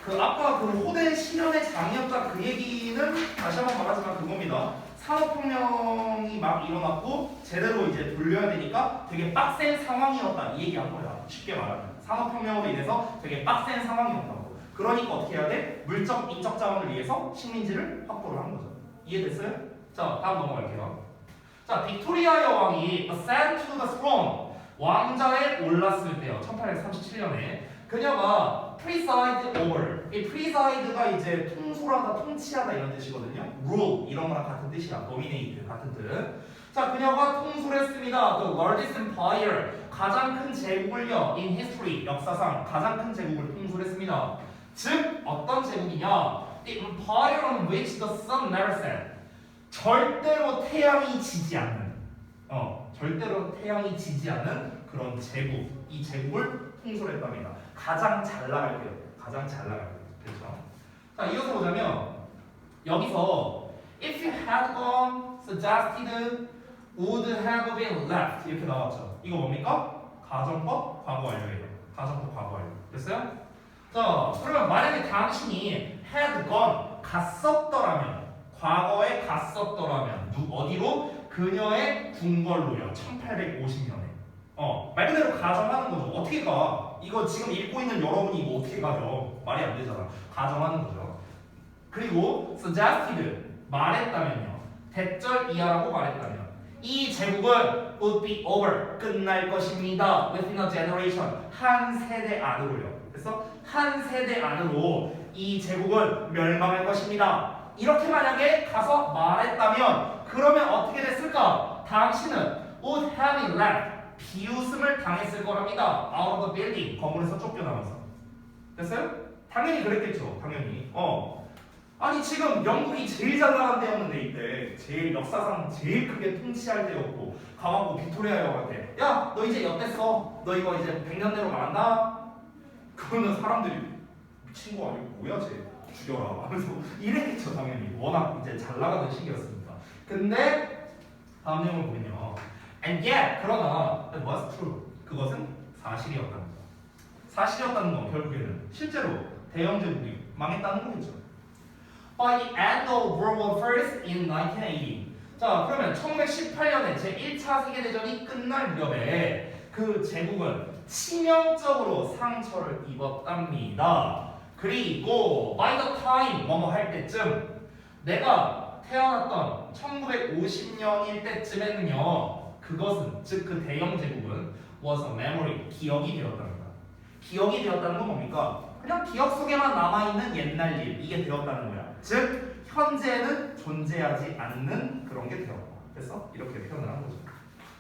그 아까 그 호대 실현의 장이었다 그 얘기는 다시 한번 말하지만 그겁니다. 산업혁명이 막 일어났고 제대로 이제 돌려야 되니까 되게 빡센 상황이었다 이 얘기한 거야. 쉽게 말하면 산업혁명으로 인해서 되게 빡센 상황이었다고. 그러니까 어떻게 해야 돼? 물적, 인적 자원을 위해서 식민지를 확보를 한 거죠. 이해됐어요? 자, 다음 넘어갈게요. 자, 빅토리아 여왕이 ascend to the throne 왕좌에 올랐을 때요. 1837년에 그녀가 preside over. 이 preside가 이제 통솔하다, 통치하다 이런 뜻이거든요. rule 이런 거랑 같은 뜻이야. dominate 같은 뜻. 자, 그녀가 통솔했습니다. The largest empire 가장 큰 제국을요. in history 역사상 가장 큰 제국을 통솔했습니다. 즉 어떤 제국이냐? The empire on which the sun never set. 절대로 태양이 지지 않는. 절대로 태양이 지지 않는 그런 제국. 이 제국을 통솔했답니다. 가장 잘 나갈 때요. 가장 잘 나갈 때. 그렇죠? 자, 이어서 보자면 여기서 if you had gone suggested would have been left 이렇게 나왔죠. 이거 뭡니까? 가정법 과거 완료예요. 가정법 과거 완료. 됐어요? 자, 그러면 만약에 당신이 had gone 갔었더라면 과거에 갔었더라면 어디로? 그녀의 궁궐로요. 1850년에. 말 그대로 가정하는 거죠. 어떻게 가? 이거 지금 읽고 있는 여러분이 이거 어떻게 가요? 말이 안 되잖아. 가정하는 거죠. 그리고 suggested 말했다면요. 대절 이하라고 말했다면 이 제국은 would be over 끝날 것입니다. within a generation 한 세대 안으로요. 그래서 한 세대 안으로 이 제국은 멸망할 것입니다. 이렇게 만약에 가서 말했다면 그러면 어떻게 됐을까? 당신은 would have left 비웃음을 당했을 거랍니다. out of the building 건물에서 쫓겨나면서. 됐어요? 당연히 그랬겠죠. 당연히. 아니 지금 영국이 제일 잘 나간 때였는데 이때 제일 역사상 제일 크게 통치할 때였고 가갖고 빅토리아 여왕한테 야 너 이제 엿됐어. 너 이거 이제 100년 내로 말한다. 그러면 사람들이 미친 거 아니고 뭐야 쟤 죽여라 하면서 이랬겠죠. 당연히 워낙 이제 잘 나가던 시기였으니까. 근데 다음 내용을 보면요. And yet 그러나 it was true 그것은 사실이었답니다. 사실이었다는 건 결국에는 실제로 대영 제국이 망했다는 거겠죠. By the end of World War I in 1980. 자 그러면 1918년에 제1차 세계대전이 끝날 무렵에 그 제국은 치명적으로 상처를 입었답니다. 그리고 by the time 뭐뭐 할 때쯤 내가 태어났던 1950년일 때쯤에는요 그것은 즉 그 대영 제국은 was a memory 기억이 되었답니다. 기억이 되었다는 건 뭡니까? 그냥 기억 속에만 남아있는 옛날 일 이게 되었다는 거야. 즉 현재는 존재하지 않는 그런 게 되었다. 그래서 이렇게 표현을 한 거죠.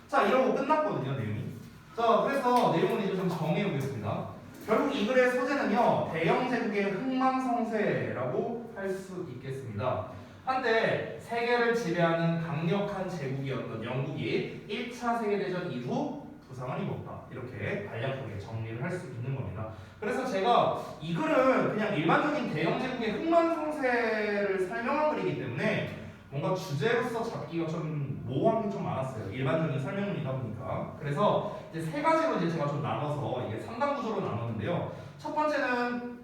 자 이러고 끝났거든요 내용이. 자 그래서 내용은 이제 좀 정리해 보겠습니다. 결국 이 글의 소재는요 대영 제국의 흥망성쇠라고 할 수 있겠습니다. 한때 세계를 지배하는 강력한 제국이었던 영국이 1차 세계대전 이후 부상을 입었다. 이렇게 간략하게 정리를 할 수 있는 겁니다. 그래서 제가 이 글은 그냥 일반적인 대영 제국의 흥망성쇠를 설명한 글이기 때문에 뭔가 주제로서 잡기가 좀 모호한 게 좀 많았어요. 일반적인 설명문이다 보니까. 그래서 이제 세 가지로 이제 제가 좀 나눠서 이게 3단 구조로 나눴는데요. 첫 번째는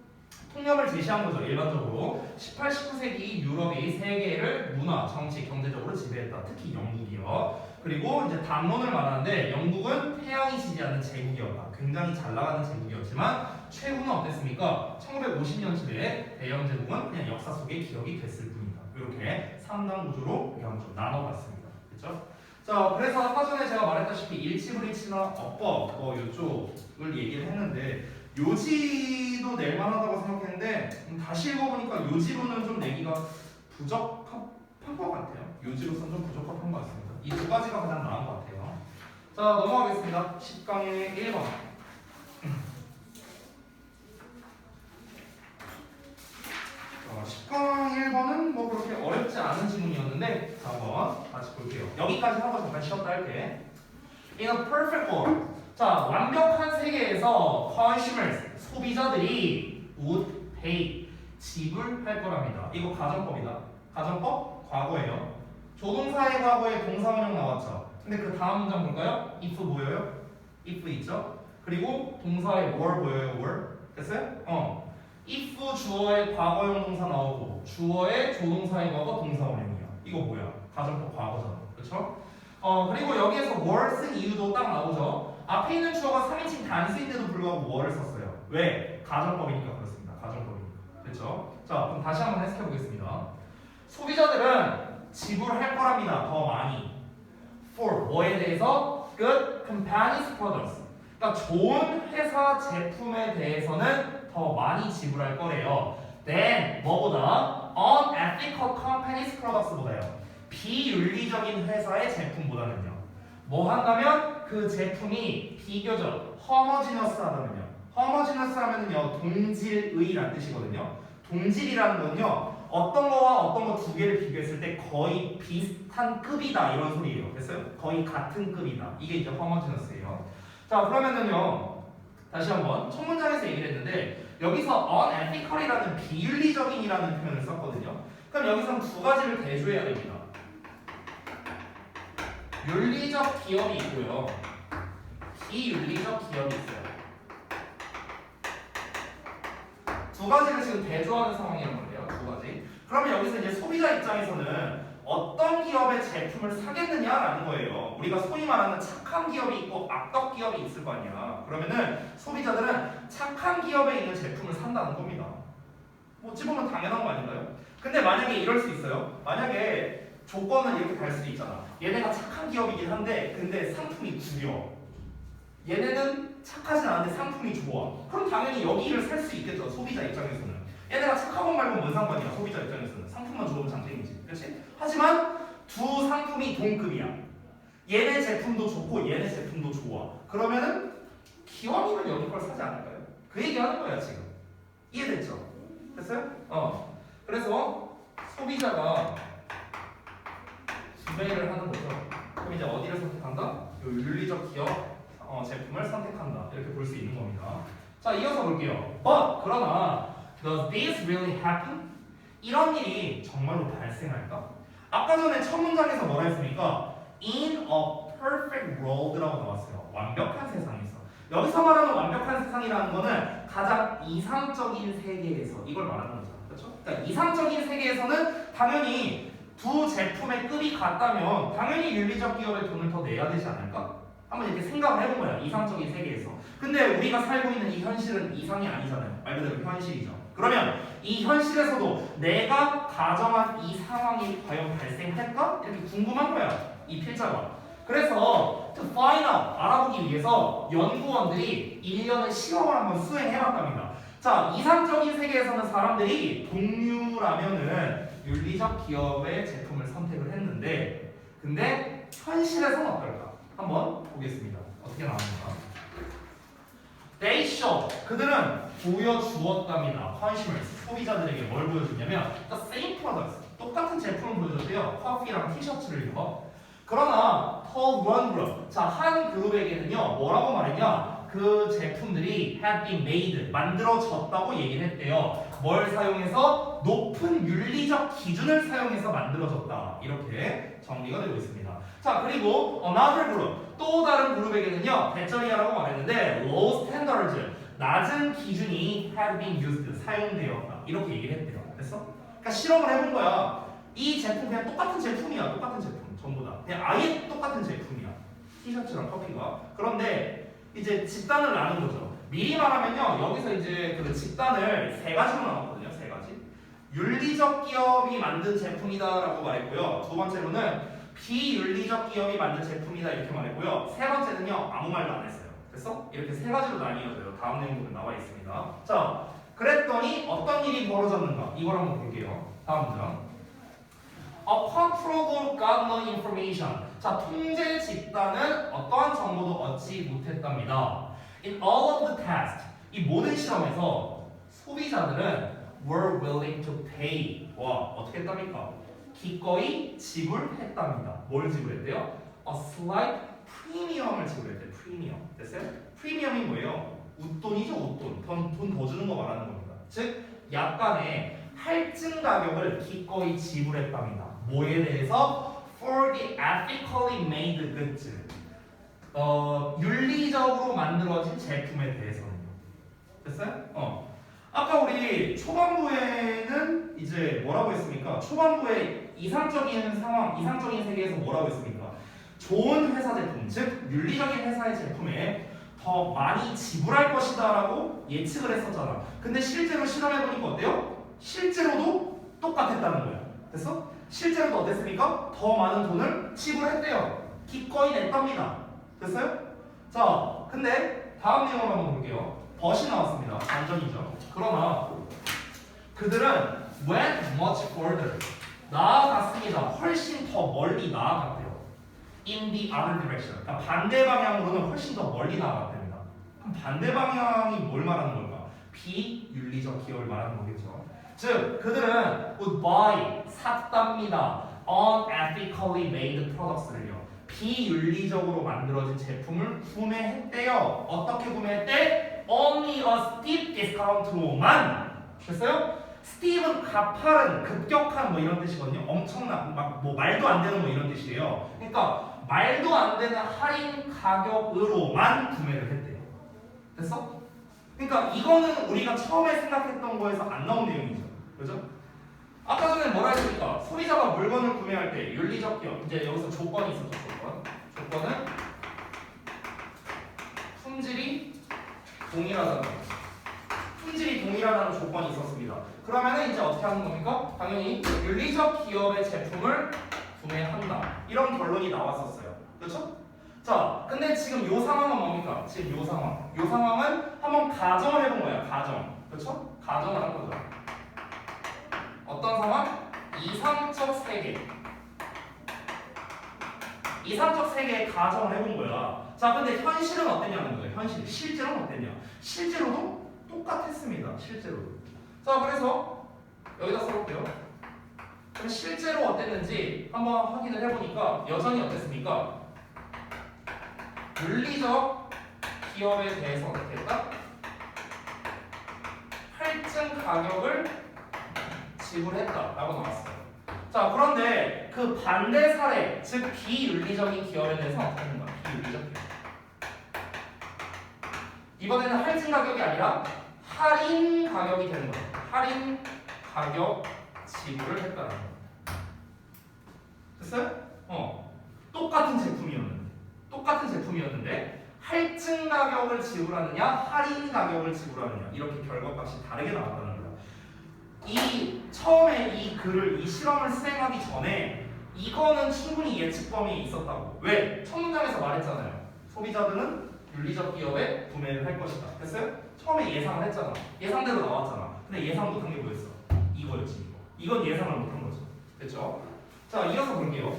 통념을 제시한 거죠. 일반적으로 18, 19세기 유럽이 세계를 문화, 정치, 경제적으로 지배했다. 특히 영국이요. 그리고 이제 담론을 말하는데 영국은 태양이 지지하는 제국이었다. 굉장히 잘 나가는 제국이었지만 최후는 어땠습니까? 1950년쯤에 대영 제국은 그냥 역사 속에 기억이 됐을 뿐이다. 이렇게 3단 구조로 이렇게 한번 좀 나눠봤습니다. 그렇죠? 자, 그래서 아까 전에 제가 말했다시피 일치브리치나 어법 뭐 이쪽을 얘기를 했는데 요지도 낼 만하다고 생각했는데 다시 읽어보니까 요지로는 좀 내기가 부적합한 것 같아요. 요지로서는 좀 부적합한 것 같습니다. 이 두 가지가 가장 나은 것 같아요. 자 넘어가겠습니다. 10강의 1번. 10강 1번은 뭐 그렇게 어렵지 않은 지문이었는데 자 한번 같이 볼게요. 여기까지 하고 잠깐 쉬었다 할게. In a perfect world. 자 완벽한 세계에서 consumers 소비자들이 would pay 지불할 거랍니다. 이거 가정법이다. 가정법 과거예요. 조동사의 과거에 동사원형 나왔죠. 근데 그 다음 문장 볼까요? if 보여요? if 있죠? 그리고 동사의 were 보여요? were? 됐어요? if 주어의 과거형 동사 나오고 주어의 조동사의 과거 동사원형이야. 이거 뭐야? 가정법 과거잖아. 그렇죠? 그리고 여기에서 were 쓴 이유도 딱 나오죠. 앞에 있는 주어가 3인칭 단수인데도 불구하고 were를 썼어요. 왜? 가정법이니까 그렇습니다. 가정법이니까. 그렇죠? 자, 그럼 다시 한번 해석해 보겠습니다. 소비자들은 지불할 거랍니다. 더 많이. For 뭐에 대해서? Good companies products. 그러니까 좋은 회사 제품에 대해서는 더 많이 지불할 거래요. Then 뭐보다? Unethical companies products보다요. 비윤리적인 회사의 제품보다는요. 뭐 한다면 그 제품이 비교적 homogeneous하다면요. homogeneous 하면은요 동질의란 뜻이거든요. 동질이라는 건요. 어떤 거와 어떤 거 두 개를 비교했을 때 거의 비슷한 급이다 이런 소리예요. 됐어요? 거의 같은 급이다. 이게 이제 homogeneous예요. 자 그러면은요 다시 한번 첫 문장에서 얘기를 했는데 여기서 unethical이라는 비윤리적인이라는 표현을 썼거든요. 그럼 여기서는 두 가지를 대조해야 됩니다. 윤리적 기업이 있고요. 비윤리적 기업이 있어요. 두 가지를 지금 대조하는 상황이란 말이에요. 두 가지. 그러면 여기서 이제 소비자 입장에서는 어떤 기업의 제품을 사겠느냐라는 거예요. 우리가 소위 말하는 착한 기업이 있고 악덕 기업이 있을 거 아니야. 그러면은 소비자들은 착한 기업에 있는 제품을 산다는 겁니다. 어찌 보면 당연한 거 아닌가요? 근데 만약에 이럴 수 있어요. 만약에 조건은 이렇게 갈 수도 있잖아. 얘네가 착한 기업이긴 한데 근데 상품이 구려. 얘네는 착하진 않은데 상품이 좋아. 그럼 당연히 여기를 살 수 있겠죠. 소비자 입장에서는. 얘네가 착하고 말고 뭔 상관이야. 소비자 입장에서는. 상품만 좋으면 장땡이지. 그렇지? 하지만 두 상품이 동급이야. 얘네 제품도 좋고 얘네 제품도 좋아. 그러면은 기왕이면 여기 걸 사지 않을까요? 그 얘기하는 거야 지금. 이해됐죠? 됐어요? 그래서 소비자가 구매를 하는 거죠. 그럼 이제 어디를 선택한다? 요 윤리적 기업 제품을 선택한다. 이렇게 볼 수 있는 겁니다. 자, 이어서 볼게요. But 그러나 does this really happen? 이런 일이 정말로 발생할까? 아까 전에 첫 문장에서 뭐라 했습니까? In a perfect world라고 나왔어요. 완벽한 세상에서. 여기서 말하는 완벽한 세상이라는 거는 가장 이상적인 세계에서 이걸 말하는 거죠. 그렇죠? 그러니까 이상적인 세계에서는 당연히 두 제품의 급이 같다면 당연히 윤리적 기업에 돈을 더 내야 되지 않을까? 한번 이렇게 생각을 해본 거야. 이상적인 세계에서. 근데 우리가 살고 있는 이 현실은 이상이 아니잖아요. 말 그대로 현실이죠. 그러면 이 현실에서도 내가 가정한 이 상황이 과연 발생할까? 이렇게 궁금한 거야. 이 필자가. 그래서 to find out, 알아보기 위해서 연구원들이 1년의 실험을 한번 수행해봤답니다. 자, 이상적인 세계에서는 사람들이 동류라면은 윤리적 기업의 제품을 선택을 했는데 근데 현실에서는 어떨까? 한번 보겠습니다. 어떻게 나옵니까? They show, 그들은 보여주었답니다. consumers, 소비자들에게 뭘 보여줬냐면 the same products, 똑같은 제품을 보여줬대요. 커피랑 티셔츠를요. 그러나 told one group, 자, 한 그룹에게는요 뭐라고 말했냐? 그 제품들이 had been made, 만들어졌다고 얘기를 했대요. 뭘 사용해서? 높은 윤리적 기준을 사용해서 만들어졌다. 이렇게 정리가 되고 있습니다. 자, 그리고 another group, 또 다른 그룹에게는요 배터리아라고 말했는데 low standards, 낮은 기준이 had been used, 사용되었다. 이렇게 얘기를 했대요. 됐어? 그러니까 실험을 해본 거야. 이 제품 그냥 똑같은 제품이야. 똑같은 제품. 전부 다. 그냥 아예 똑같은 제품이야. 티셔츠랑 커피가. 그런데 이제 집단을 나눈 거죠. 미리 말하면요. 여기서 이제 그 집단을 세 가지로 나눴거든요. 세 가지. 윤리적 기업이 만든 제품이다라고 말했고요. 두 번째로는 비윤리적 기업이 만든 제품이다 이렇게 말했고요. 세 번째는요. 아무 말도 안 했어요. 됐어? 이렇게 세 가지로 나뉘어져요. 다음 내용으로 나와 있습니다. 자, 그랬더니 어떤 일이 벌어졌는가? 이걸 한번 볼게요. 다음 문장. A control got no information. 자, 통제 집단은 어떠한 정보도 얻지 못했답니다. In all of the tests, 이 모든 실험에서 소비자들은 were willing to pay. 와, 어떻게 했답니까? 기꺼이 지불했답니다. 뭘 지불했대요? A slight premium을 지불했대요. 프리미엄. 됐어요? 프리미엄이 뭐예요? 웃돈이죠, 웃돈. 돈 더 주는 거 말하는 겁니다. 즉, 약간의 할증 가격을 기꺼이 지불했답니다. 뭐에 대해서? For the ethically made goods. 윤리적으로 만들어진 제품에 대해서는요. 됐어요? 아까 우리 초반부에는 이제 뭐라고 했습니까? 초반부에 이상적인 상황, 이상적인 세계에서 뭐라고 했습니까? 좋은 회사 제품, 즉 윤리적인 회사의 제품에 더 많이 지불할 것이다라고 예측을 했었잖아. 근데 실제로 실험해보니까 어때요? 실제로도 똑같았다는 거야. 됐어? 실제로도 어땠습니까? 더 많은 돈을 지불했대요. 기꺼이 냈답니다. 됐어요? 자, 근데 다음 내용을 한번 볼게요. 벗이 나왔습니다. 반전이죠. 그러나 그들은 went much further. 나아갔습니다. 훨씬 더 멀리 나아갔대요. In the other direction. 그러니까 반대 방향으로는 훨씬 더 멀리 나아갔답니다. 그럼 반대 방향이 뭘 말하는 걸까? 비윤리적 기업을 말하는 거겠죠. 즉, 그들은 would buy, 샀답니다. unethically made products를요. 비윤리적으로 만들어진 제품을 구매했대요. 어떻게 구매했대? Only a steep discount로만. 됐어요? 스티브는 가파른, 급격한 뭐 이런 뜻이거든요. 엄청난, 막 뭐 말도 안 되는 뭐 이런 뜻이에요. 그러니까 말도 안 되는 할인 가격으로만 구매를 했대요. 됐어? 그러니까 이거는 우리가 처음에 생각했던 거에서 안 나온 내용이죠. 그죠? 아까 전에 뭐라 했습니까? 소비자가 물건을 구매할 때 윤리적 기업, 이제 여기서 조건이 있었죠. 조건은 품질이 동일하다는 거죠. 품질이 동일하다는 조건이 있었습니다. 그러면은 이제 어떻게 하는 겁니까? 당연히 윤리적 기업의 제품을 구매한다. 이런 결론이 나왔었어요. 그렇죠? 자, 근데 지금 요 상황은 뭡니까? 지금 요 상황. 요 상황은 한번 가정을 해본 거야. 가정. 그렇죠? 가정을 한 거죠. 어떤 상황? 이상적 세계. 이상적 세계의 가정을 해본 거야. 자, 근데 현실은 어땠냐는 거예요. 현실. 실제로는 어땠냐? 실제로도 똑같았습니다. 실제로도. 자, 그래서 여기다 써볼게요. 그럼 실제로 어땠는지 한번 확인을 해보니까 여전히 어땠습니까? 윤리적 기업에 대해서 어떻게 했다? 할증 가격을 지불했다라고 나왔어요. 자, 그런데 그 반대 사례, 즉 비윤리적인 기업에 대해서 어떻게 하는 거야? 비윤리적 기업. 이번에는 할증 가격이 아니라 할인 가격이 되는 거야. 할인 가격 지불을 했다는 거야. 됐어요? 똑같은 제품이었는데 할증 가격을 지불하느냐 할인 가격을 지불하느냐 이렇게 결과값이 다르게 나왔다는 거야. 이 처음에 이 실험을 수행하기 전에 이거는 충분히 예측 범위에 있었다고. 왜? 첫 문장에서 말했잖아요. 소비자들은 윤리적 기업에 구매를 할 것이다. 됐어요? 처음에 예상을 했잖아. 예상대로 나왔잖아. 근데 예상 못한 게 뭐였어? 이거였지. 이건 예상을 못한 거죠. 됐죠? 자, 이어서 볼게요.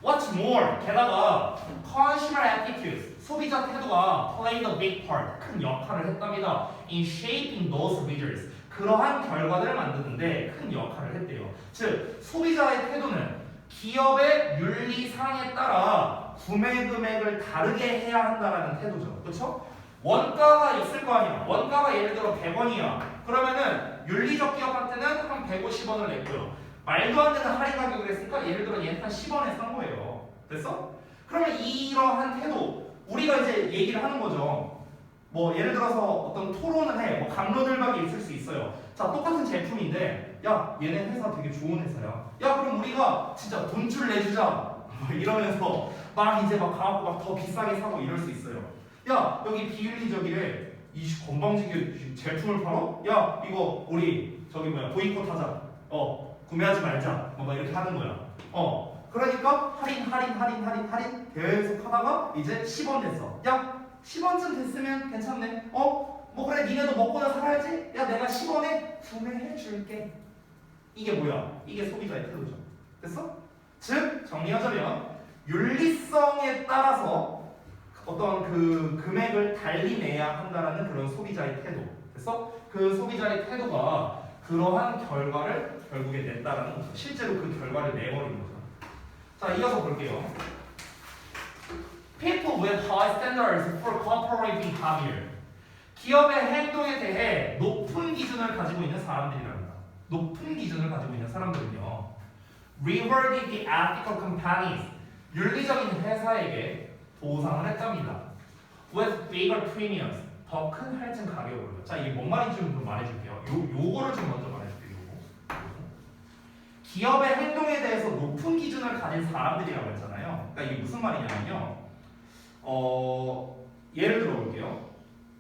What's more, 게다가 consumer attitudes, 소비자 태도가 played a big part, 큰 역할을 했답니다. In shaping those results, 그러한 결과를 만드는데 큰 역할을 했대요. 즉, 소비자의 태도는 기업의 윤리상에 따라 구매 금액을 다르게 해야 한다는 태도죠. 그렇죠? 원가가 있을 거 아니야. 원가가 예를 들어 100원이야. 그러면은 윤리적 기업한테는 한 150원을 냈고요. 말도 안 되는 할인 가격을 했으니까 예를 들어 얘는 한 10원에 산 거예요. 됐어? 그러면 이러한 태도 우리가 이제 얘기를 하는 거죠. 뭐 예를 들어서 어떤 토론을 해. 뭐 갑론을박이 있을 수 있어요. 자, 똑같은 제품인데 야, 얘네 회사 되게 좋은 회사야. 야, 그럼 우리가 진짜 돈줄 내주자. 뭐 이러면서 막 이제 막 가갖고 막 더 비싸게 사고 이럴 수 있어요. 야, 여기 비윤리적이래. 이 건방지게 제품을 팔아? 야, 이거 우리 저기 보이콧하자. 구매하지 말자. 막 이렇게 하는 거야. 그러니까 할인 계속 하다가 이제 10원 됐어. 야, 10원쯤 됐으면 괜찮네. 뭐 그래, 니네도 먹고나 살아야지. 야, 내가 10원에 구매해 줄게. 이게 뭐야? 이게 소비자의 태도죠. 됐어? 즉 정리하자면 윤리성에 따라서 어떤 그 금액을 달리 내야 한다라는 그런 소비자의 태도. 됐어? 그 소비자의 태도가 그러한 결과를 결국에 냈다라는 거죠. 실제로 그 결과를 내버린 거죠. 자, 이어서 볼게요. People with high standards for corporate behavior. 기업의 행동에 대해 높은 기준을 가지고 있는 사람들이랍니다. 높은 기준을 가지고 있는 사람들은요. Rewarded the ethical companies. 윤리적인 회사에게 보상을 했답니다. With bigger premiums. 더 큰 할증 가격으로요. 자, 이게 뭔 말인지 좀 말해줄게요. 요거를 좀 먼저 말해줄게요. 기업의 행동에 대해서 높은 기준을 가진 사람들이라고 했잖아요. 그러니까 이게 무슨 말이냐면요. 예를 들어 볼게요.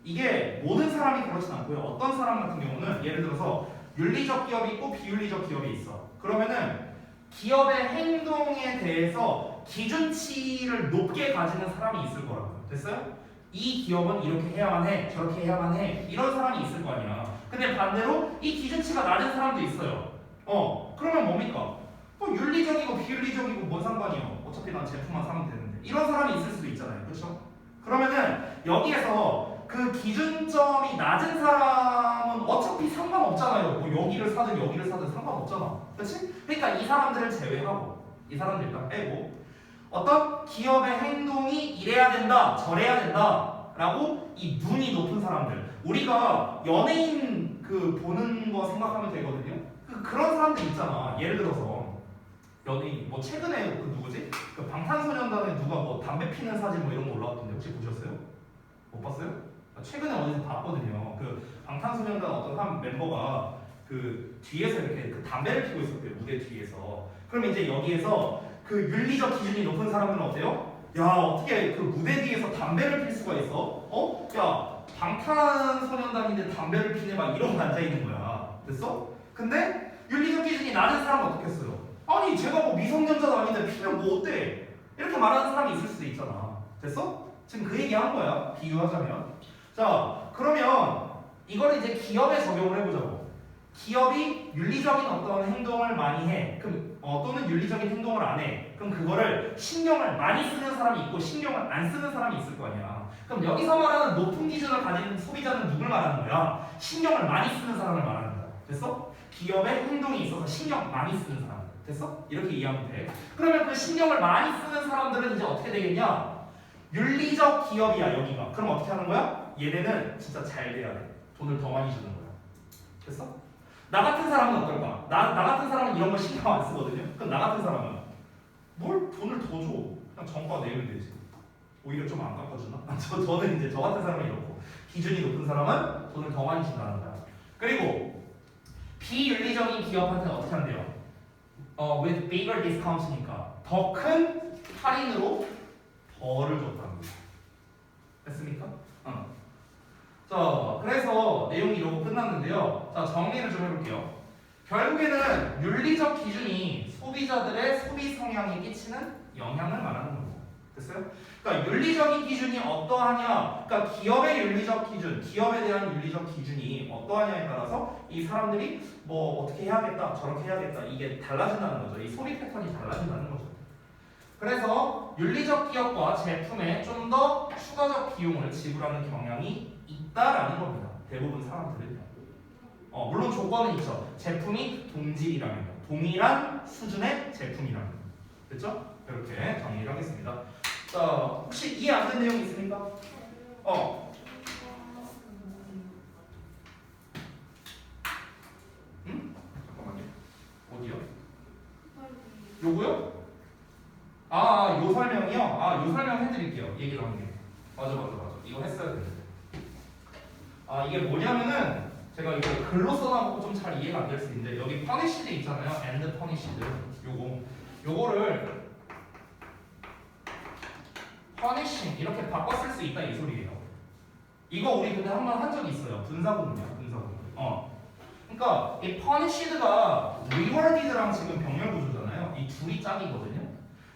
이게 모든 사람이 그렇진 않고요. 어떤 사람 같은 경우는 예를 들어서 윤리적 기업이 있고 비윤리적 기업이 있어. 그러면은 기업의 행동에 대해서 기준치를 높게 가지는 사람이 있을 거라고요. 됐어요? 이 기업은 이렇게 해야만 해, 저렇게 해야만 해, 이런 사람이 있을 거 아니야. 근데 반대로 이 기준치가 낮은 사람도 있어요. 그러면 뭡니까? 윤리적이고 비윤리적이고 뭔 상관이요? 어차피 난 제품만 사면 되는데. 이런 사람이 있을 수도 있잖아요. 그렇죠? 그러면은 여기에서 그 기준점이 낮은 사람은 어차피 상관없잖아요. 뭐 여기를 사든 여기를 사든 상관없잖아. 그렇지? 그러니까 이 사람들을 제외하고 이 사람들 일단 빼고 어떤 기업의 행동이 이래야 된다, 저래야 된다 라고 이 눈이 높은 사람들, 우리가 연예인 그 보는 거 생각하면 되거든요. 그런 사람들 있잖아. 예를 들어서 연예인 뭐 최근에 그 누구지? 그 방탄소년단에 누가 뭐 담배 피는 사진 뭐 이런 거 올라왔던데 혹시 보셨어요? 못 봤어요? 최근에 어디서 봤거든요. 그 방탄소년단 어떤 한 멤버가 그 뒤에서 이렇게 그 담배를 피고 있었대요. 무대 뒤에서. 그럼 이제 여기에서 그 윤리적 기준이 높은 사람들은 어때요? 야, 어떻게 그 무대 뒤에서 담배를 필 수가 있어? 야, 방탄소년단인데 담배를 피네 막 이러고 앉아있는 거야. 됐어? 근데 윤리적 기준이 낮은 사람은 어떻게 했어요? 아니 제가 뭐 미성년자도 아닌데 피면 뭐 어때? 이렇게 말하는 사람이 있을 수도 있잖아. 됐어? 지금 그 얘기 한 거야. 비유하자면. 자 그러면 이걸 이제 기업에 적용을 해보자고. 기업이 윤리적인 어떤 행동을 많이 해. 그럼 또는 윤리적인 행동을 안 해. 그럼 그거를 신경을 많이 쓰는 사람이 있고 신경을 안 쓰는 사람이 있을 거 아니야. 그럼 여기서 말하는 높은 기준을 가진 소비자는 누굴 말하는 거야? 신경을 많이 쓰는 사람을 말하는 거야. 됐어? 기업의 행동이 있어서 신경 많이 쓰는 사람. 됐어? 이렇게 이해하면 돼. 그러면 그 신경을 많이 쓰는 사람들은 이제 어떻게 되겠냐? 윤리적 기업이야 여기가. 그럼 어떻게 하는 거야? 얘네는 진짜 잘 돼야 돼. 돈을 더 많이 주는 거야. 됐어? 나 같은 사람은 어떨까? 나 같은 사람은 이런 거 신경 안 쓰거든요. 그럼 나 같은 사람은 뭘 돈을 더 줘? 그냥 정가 내면 되지. 오히려 좀 안 깎아주나? 저는 이제 저 같은 사람은 이렇고 기준이 높은 사람은 돈을 더 많이 준다는 거야. 그리고 비윤리적인 기업한테는 어떻게 한대요? with bigger discount니까 더 큰 할인으로 덜을 줬다는 거야. 됐습니까? 자, 그래서 내용이 이러고 끝났는데요. 자, 정리를 좀 해볼게요. 결국에는 윤리적 기준이 소비자들의 소비 성향에 끼치는 영향을 말하는 겁니다. 됐어요? 그러니까 윤리적인 기준이 어떠하냐, 그러니까 기업의 윤리적 기준, 기업에 대한 윤리적 기준이 어떠하냐에 따라서 이 사람들이 뭐 어떻게 해야겠다, 저렇게 해야겠다, 이게 달라진다는 거죠. 이 소비 패턴이 달라진다는 거죠. 그래서 윤리적 기업과 제품에 좀 더 추가적 비용을 지불하는 경향이 있다라는 겁니다. 대부분 사람들은요. 물론 조건은 있죠. 제품이 동질이라면, 동일한 수준의 제품이라면. 됐죠? 이렇게 정리를 하겠습니다. 자, 혹시 이해 안 된 내용 있습니까? 응? 잠깐만요. 어디요? 요거요? 요 설명이요? 요 설명 해드릴게요. 얘기를 한 게. 맞아. 이거 했어야 되는데. 이게 뭐냐면은 제가 이거 글로 써놔갖고 좀 잘 이해가 안 될 수 있는데 여기 punished 있잖아요. and punished. 요거를 punishing 이렇게 바꿔 쓸 수 있다 이 소리예요. 이거 우리 근데 한 번 한 적이 있어요. 분사구문이야. 그러니까 이 punished가 rewarded랑 지금 병렬 구조잖아요. 이 둘이 짝이거든요.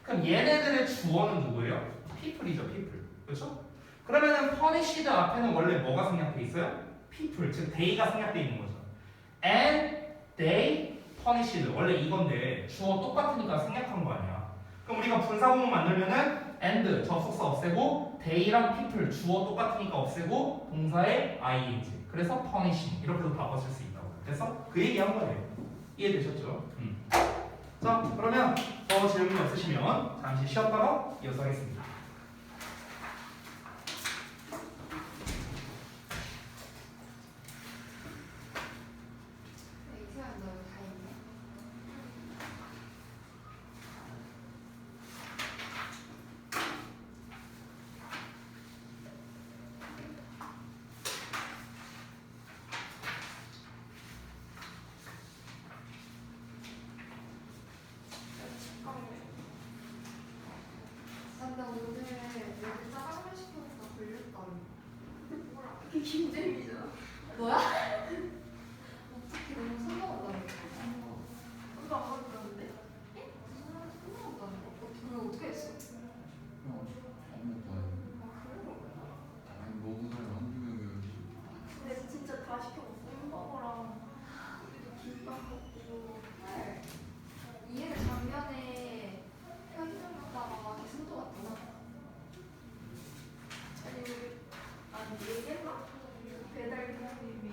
그럼 얘네들의 주어는 누구예요? people이죠. people. 그렇죠? 그러면은 punished 앞에는 원래 뭐가 생략돼 있어요? people, 즉 they가 생략돼 있는 거죠. and they punished 원래 이건데 주어 똑같으니까 생략한 거 아니야. 그럼 우리가 분사구문 만들면은 and 접속사 없애고 they랑 people 주어 똑같으니까 없애고 동사의 ing. 그래서 punishing 이렇게도 바꿔 쓸 수 있다고. 그래서 그 얘기한 거예요. 이해되셨죠? 자, 그러면 더 질문이 없으시면 잠시 쉬었다가 이어서 하겠습니다. 근데 오늘 여기 짜장면 시켜서 걸렸다며. 뭐라? 그게 김재민이잖아. 뭐야? 어떻게 너무 성공한다며. 그거 안 걸렸다는데? 예? 성공한다며. 그걸 어떻게 했어? 아무것도 아니 먹은 사람 한두 명이었지. 근데 진짜 다 시켜먹어. 햄버거랑 우리도 김밥 먹고. 헐. 이해를 작년에 편의점 갔다가 대승도 갔잖아. 아니 얘기했나? 배달 기사님이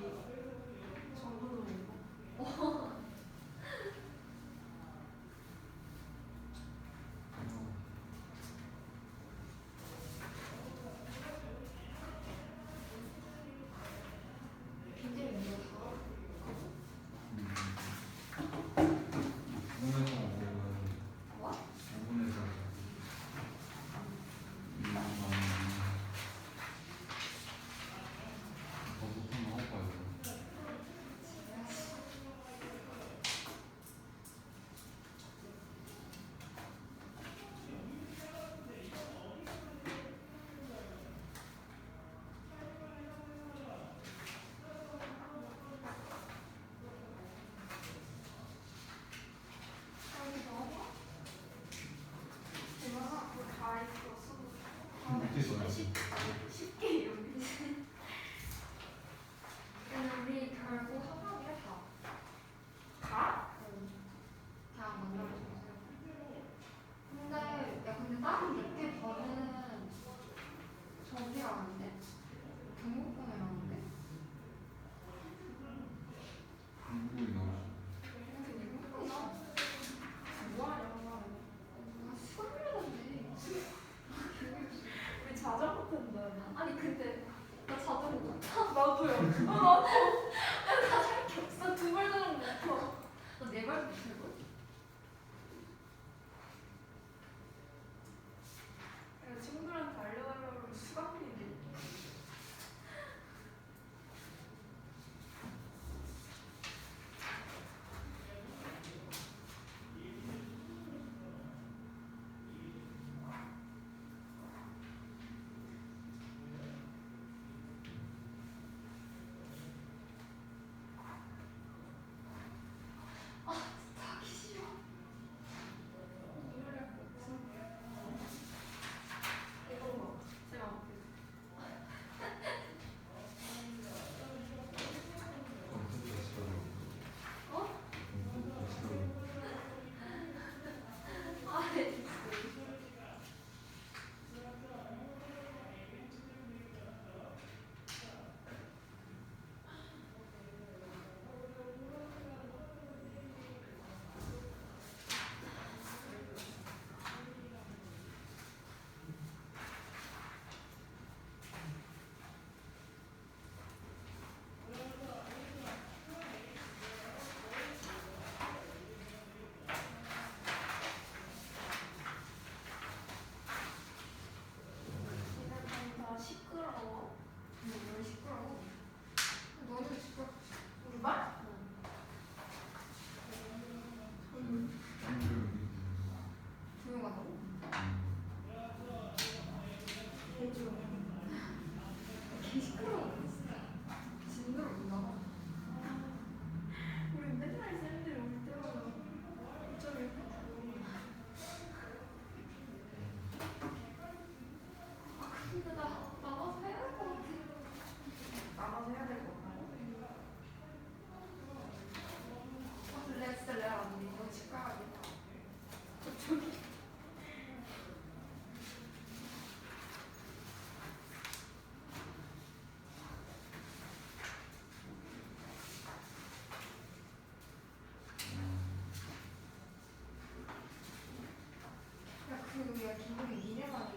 기분이 니네 말이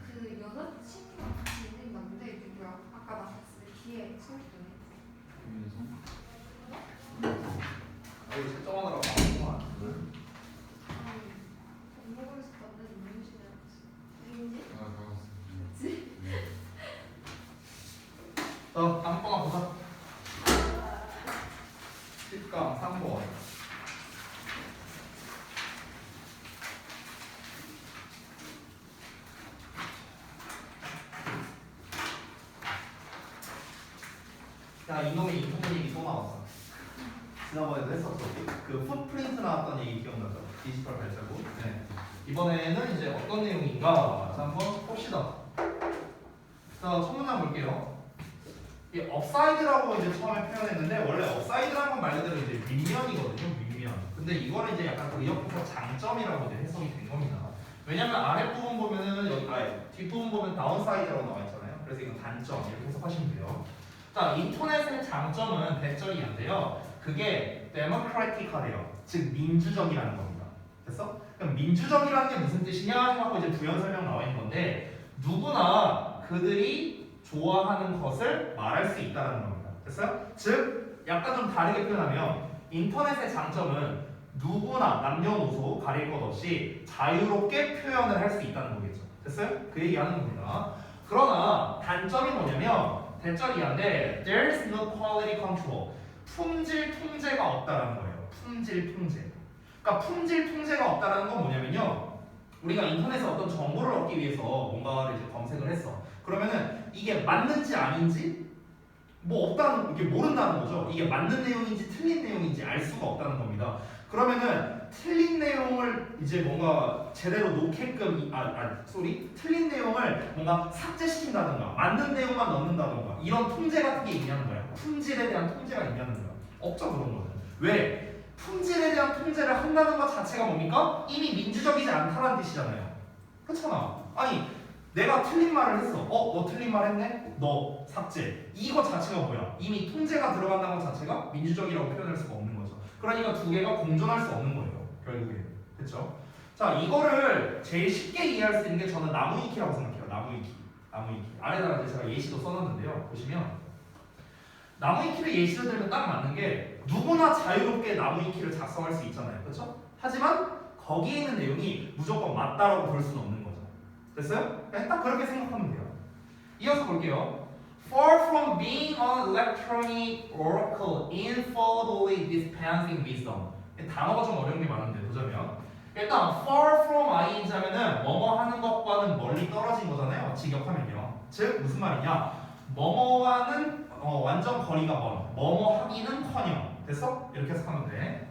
그 여자친구랑 같이 있는 남자 누구야? 아까 나 봤을 때 뒤에 서 있던 아이고 채점하느라고 바쁘구만. 아니 공부에서 만난 이명신이 알았어. 누군지? 아, 나왔어. 그치? 한 번만 보자. 10강 3번. 야, 이놈의 인터넷이 또 나왔어. 지난번에도 했었어. 그 풋프린트 나왔던 얘기 기억나죠? 디지털 발자국. 네. 이번에는 이제 어떤 내용인가? 자, 한번 봅시다. 자, 첫 문장 볼게요. 이 업사이드라고 이제 처음에 표현했는데 원래 업사이드라는 건 말 그대로 이제 윗면이거든요. 윗면. 근데 이거는 이제 약간 그 의역부터 장점이라고 이제 해석이 된 겁니다. 왜냐면 아랫부분 보면은 여기 뒷부분 보면 다운사이드라고 나와 있잖아요. 그래서 이건 단점 이렇게 해석하시면 돼요. 자, 인터넷의 장점은 대절이한데요. 그게 데모크라틱하대요. 즉 민주적이라는 겁니다. 됐어? 그럼 민주적이라는 게 무슨 뜻이냐 하고 이제 부연 설명 나와 있는 건데 누구나 그들이 좋아하는 것을 말할 수 있다는 겁니다. 됐어요? 즉 약간 좀 다르게 표현하면 인터넷의 장점은 누구나 남녀노소 가릴 것 없이 자유롭게 표현을 할 수 있다는 거겠죠. 됐어요? 그 얘기하는 겁니다. 그러나 단점이 뭐냐면 대절이한데 there's no quality control. 품질 통제가 없다라는 거예요. 품질 통제. 그러니까 품질 통제가 없다라는 건 뭐냐면요. 우리가 인터넷에 어떤 정보를 얻기 위해서 뭔가를 이제 검색을 했어. 그러면은 이게 맞는지 아닌지 뭐 없다는 이게 모른다는 거죠. 이게 맞는 내용인지 틀린 내용인지 알 수가 없다는 겁니다. 그러면은 틀린 내용을 이제 뭔가 제대로 놓게끔 틀린 내용을 뭔가 삭제시킨다든가 맞는 내용만 넣는다든가 이런 통제 같은 게 있냐는 거야. 품질에 대한 통제가 있냐는 거야. 없죠 그런 거는. 왜? 품질에 대한 통제를 한다는 것 자체가 뭡니까? 이미 민주적이지 않다는 뜻이잖아요. 그렇잖아. 아니 내가 틀린 말을 했어. 너 틀린 말 했네? 너 삭제. 이거 자체가 뭐야? 이미 통제가 들어간다는 것 자체가 민주적이라고 표현할 수가 없는 거죠. 그러니까 두 개가 공존할 수 없는 거예요. 결국에. 그렇죠? 자, 이거를 제일 쉽게 이해할 수 있는 게 저는 나무위키라고 생각해요. 나무위키. 아래다가 이제 제가 예시도 써놨는데요. 보시면 나무위키를 예시로 들면 딱 맞는 게 누구나 자유롭게 나무위키를 작성할 수 있잖아요. 그렇죠? 하지만 거기에 있는 내용이 무조건 맞다라고 볼 수는 없는 거죠. 됐어요? 그냥 딱 그렇게 생각하면 돼요. 이어서 볼게요. Far from being an electronic oracle infallibly dispensing wisdom. 단어가 좀 어려운 게 많은데 보자면 일단 far from i인지 하면은 뭐뭐 하는 것과는 멀리 떨어진 거잖아요. 직역하면요. 즉 무슨 말이냐? 뭐뭐와는 완전 거리가 먼. 뭐뭐 하기는커녕. 됐어? 이렇게 해석하면 돼.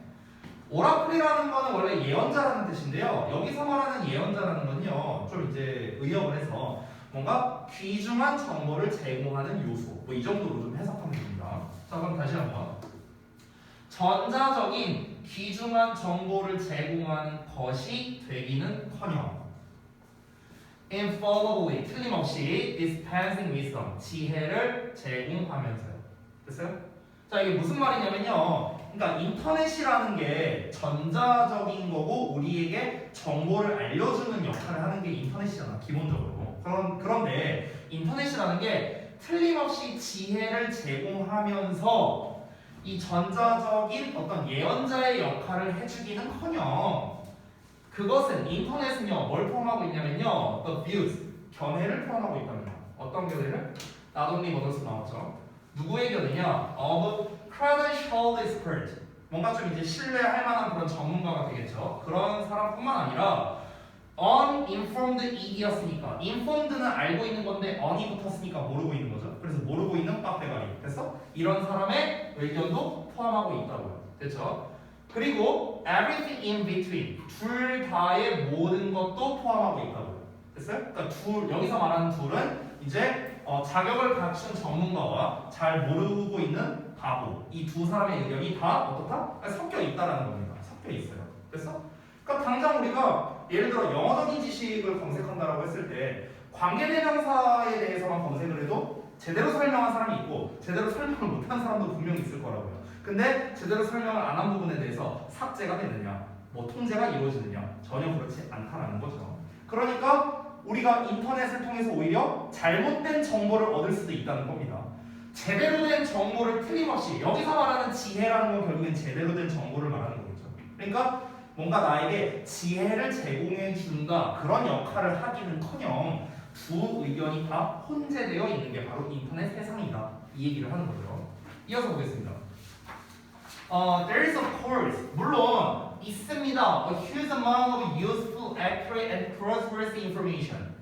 오라클이라는 거는 원래 예언자라는 뜻인데요. 여기서 말하는 예언자라는 건요. 좀 이제 의역을 해서 뭔가 귀중한 정보를 제공하는 요소. 뭐 이 정도로 좀 해석하면 됩니다. 자, 그럼 다시 한번. 전자적인 귀중한 정보를 제공하는 것이 되기는커녕 infallibly 틀림없이 dispensing wisdom 지혜를 제공하면서요. 됐어요? 자, 이게 무슨 말이냐면요. 그러니까 인터넷이라는 게 전자적인 거고 우리에게 정보를 알려주는 역할을 하는 게 인터넷이잖아. 기본적으로. 그런데 인터넷이라는 게 틀림없이 지혜를 제공하면서 이 전자적인 어떤 예언자의 역할을 해주기는커녕 그것은 인터넷은요 뭘 포함하고 있냐면요 the views 견해를 포함하고 있답니다. 어떤 견해를? 나돈니 머더스 나왔죠. 누구의 견해냐? of credentialed expert 뭔가 좀 이제 신뢰할 만한 그런 전문가가 되겠죠. 그런 사람뿐만 아니라 uninformed 이디였으니까 informed는 알고 있는 건데 un이 붙었으니까 모르고 있는 거죠. 그래서 모르고 있는 빡대가리. 됐어? 이런 사람의 의견도 포함하고 있다고요. 됐죠? 그리고 everything in between 둘 다의 모든 것도 포함하고 있다고요. 됐어요? 그러니까 여기서 말하는 둘은 이제 자격을 갖춘 전문가와 잘 모르고 있는 바보 이 두 사람의 의견이 다 어떻다? 섞여 있다라는 겁니다. 섞여 있어요. 됐어? 그러니까 당장 우리가 예를 들어 영어적인 지식을 검색한다라고 했을 때 관계대명사에 대해서만 검색을 해도 제대로 설명한 사람이 있고 제대로 설명을 못한 사람도 분명히 있을 거라고요. 근데 제대로 설명을 안 한 부분에 대해서 삭제가 되느냐 뭐 통제가 이루어지느냐 전혀 그렇지 않다라는 거죠. 그러니까 우리가 인터넷을 통해서 오히려 잘못된 정보를 얻을 수도 있다는 겁니다. 제대로 된 정보를 틀림없이 여기서 말하는 지혜라는 건 결국엔 제대로 된 정보를 말하는 거겠죠. 그러니까 뭔가 나에게 지혜를 제공해 준다 그런 역할을 하기는커녕 두 의견이 다 혼재되어 있는 게 바로 인터넷 세상이다 이 얘기를 하는 거죠. 이어서 보겠습니다. There is of course 물론 있습니다. A huge amount of useful, accurate, and trustworthy information.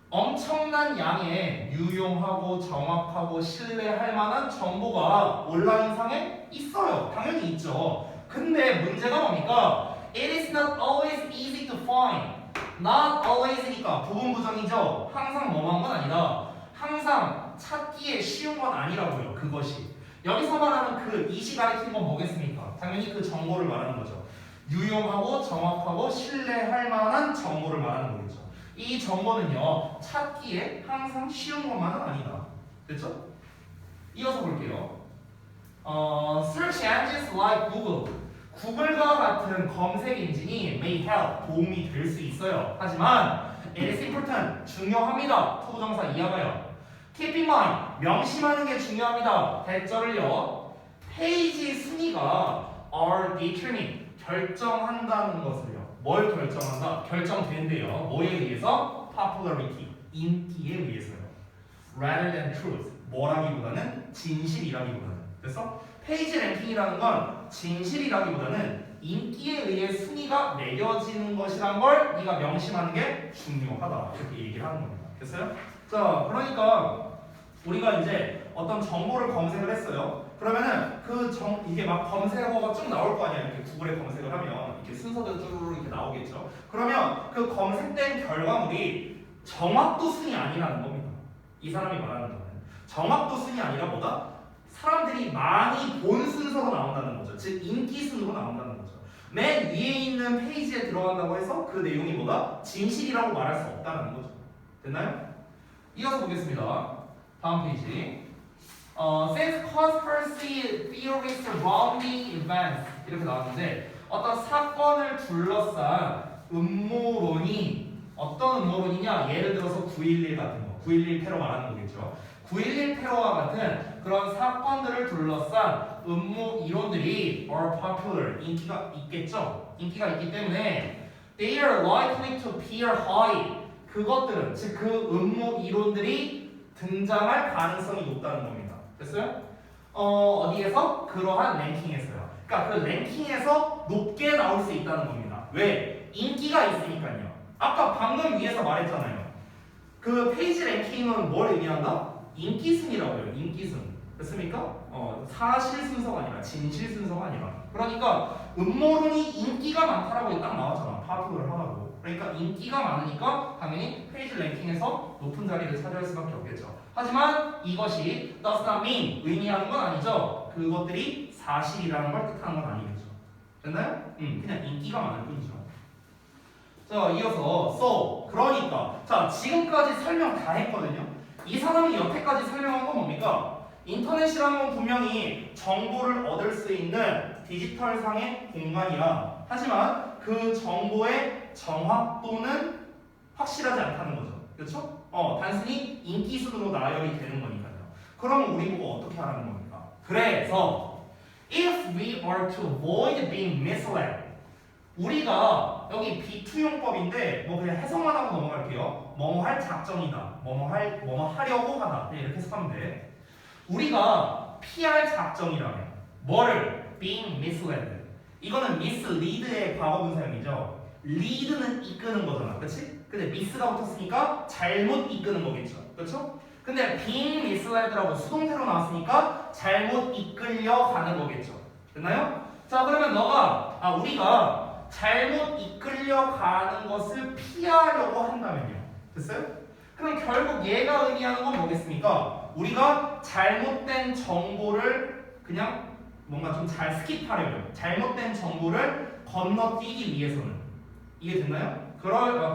엄청난 양의 유용하고 정확하고 신뢰할 만한 정보가 온라인상에 있어요. 당연히 있죠. 근데 문제가 뭡니까? It is not always easy to find. Not always니까 부분부정이죠. 항상 뭐만 건 아니다. 항상 찾기에 쉬운 건 아니라고요. 그것이. 여기서 말하는 그 이시 가리키는 건 뭐겠습니까? 당연히 그 정보를 말하는 거죠. 유용하고 정확하고 신뢰할 만한 정보를 말하는 거겠죠. 이 정보는요 찾기에 항상 쉬운 것만은 아니다. 됐죠? 이어서 볼게요. Search engines like Google. 구글과 같은 검색 엔진이 may help 도움이 될 수 있어요. 하지만 it is important 중요합니다. 투부정사 이하가요. Keep in mind 명심하는 게 중요합니다. 대절을요. 페이지 순위가 are determined 결정한다는 것을요. 뭘 결정한다? 결정된대요. 뭐에 의해서? popularity 인기에 의해서요. rather than truth 뭐라기보다는 진실이라기보다는. 됐어? 페이지 랭킹이라는 건 진실이라기보다는 인기에 의해 순위가 매겨지는 것이란 걸 네가 명심하는 게 중요하다. 이렇게 얘기를 하는 겁니다. 됐어요? 자, 그러니까 우리가 이제 어떤 정보를 검색을 했어요. 그러면은 이게 막 검색어가 쭉 나올 거 아니야. 이렇게 구글에 검색을 하면 이렇게 순서대로 쭉 이렇게 나오겠죠. 그러면 그 검색된 결과물이 정확도 순이 아니라는 겁니다. 이 사람이 말하는 거는 정확도 순이 아니라 뭐다? 사람들이 많이 본 순서로 나온다는 거죠. 즉 인기 순으로 나온다는 거죠. 맨 위에 있는 페이지에 들어간다고 해서 그 내용이 뭐다? 진실이라고 말할 수 없다는 거죠. 됐나요? 이어서 보겠습니다. 다음 페이지. Since conspiracy theories surrounding events 이렇게 나왔는데 어떤 사건을 둘러싼 음모론이 어떤 음모론이냐? 예를 들어서 9.11 같은 거, 9.11 테러 말하는 거겠죠. 9.11 테러와 같은 그런 사건들을 둘러싼 음모 이론들이 are popular 인기가 있겠죠. 인기가 있기 때문에 they are likely to appear high 그것들은 즉 그 음모 이론들이 등장할 가능성이 높다는 겁니다. 됐어요? 어디에서? 그러한 랭킹에서요. 그러니까 그 랭킹에서 높게 나올 수 있다는 겁니다. 왜? 인기가 있으니까요. 아까 방금 위에서 말했잖아요. 그 페이지 랭킹은 뭘 의미한다? 인기순이라고요. 인기순. 됐습니까? 사실 순서가 아니라 진실 순서가 아니라. 그러니까 음모론이 인기가 많다라고 딱 나왔잖아. 파악을 하라고. 그러니까 인기가 많으니까 당연히 페이지 랭킹에서 높은 자리를 차지할 수밖에 없겠죠. 하지만 이것이 does not mean 의미하는 건 아니죠. 그것들이 사실이라는 걸 뜻하는 건 아니겠죠. 됐나요? 그냥 인기가 많을 뿐이죠. 자, 이어서 so 그러니까 자 지금까지 설명 다 했거든요. 이 사람이 여태까지 설명한 건 뭡니까? 인터넷이라는 건 분명히 정보를 얻을 수 있는 디지털상의 공간이야. 하지만 그 정보의 정확도는 확실하지 않다는 거죠. 그렇죠? 단순히 인기순으로 나열이 되는 거니까요. 그럼 우리 보고 어떻게 하라는 겁니까? 그래서 if we are to avoid being misled 우리가 여기 비투용법인데 뭐 그냥 해석만 하고 넘어갈게요. 뭐뭐 할 작정이다. 뭐뭐 하려고 하다. 그냥 이렇게 해석하면 돼. 우리가 피할 작정이라면 뭐를? being misled. 이거는 mislead의 과거분사형이죠. lead는 이끄는 거잖아. 그렇지? 근데 miss가 붙었으니까 잘못 이끄는 거겠죠. 그렇죠? 근데 being misled라고 수동태로 나왔으니까 잘못 이끌려가는 거겠죠. 됐나요? 자, 그러면 우리가 잘못 이끌려가는 것을 피하려고 한다면요. 됐어요? 그럼 결국 얘가 의미하는 건 뭐겠습니까? 우리가 잘못된 정보를 그냥 뭔가 좀 잘 스킵하려면 잘못된 정보를 건너뛰기 위해서는 이게 됐나요? 그러려고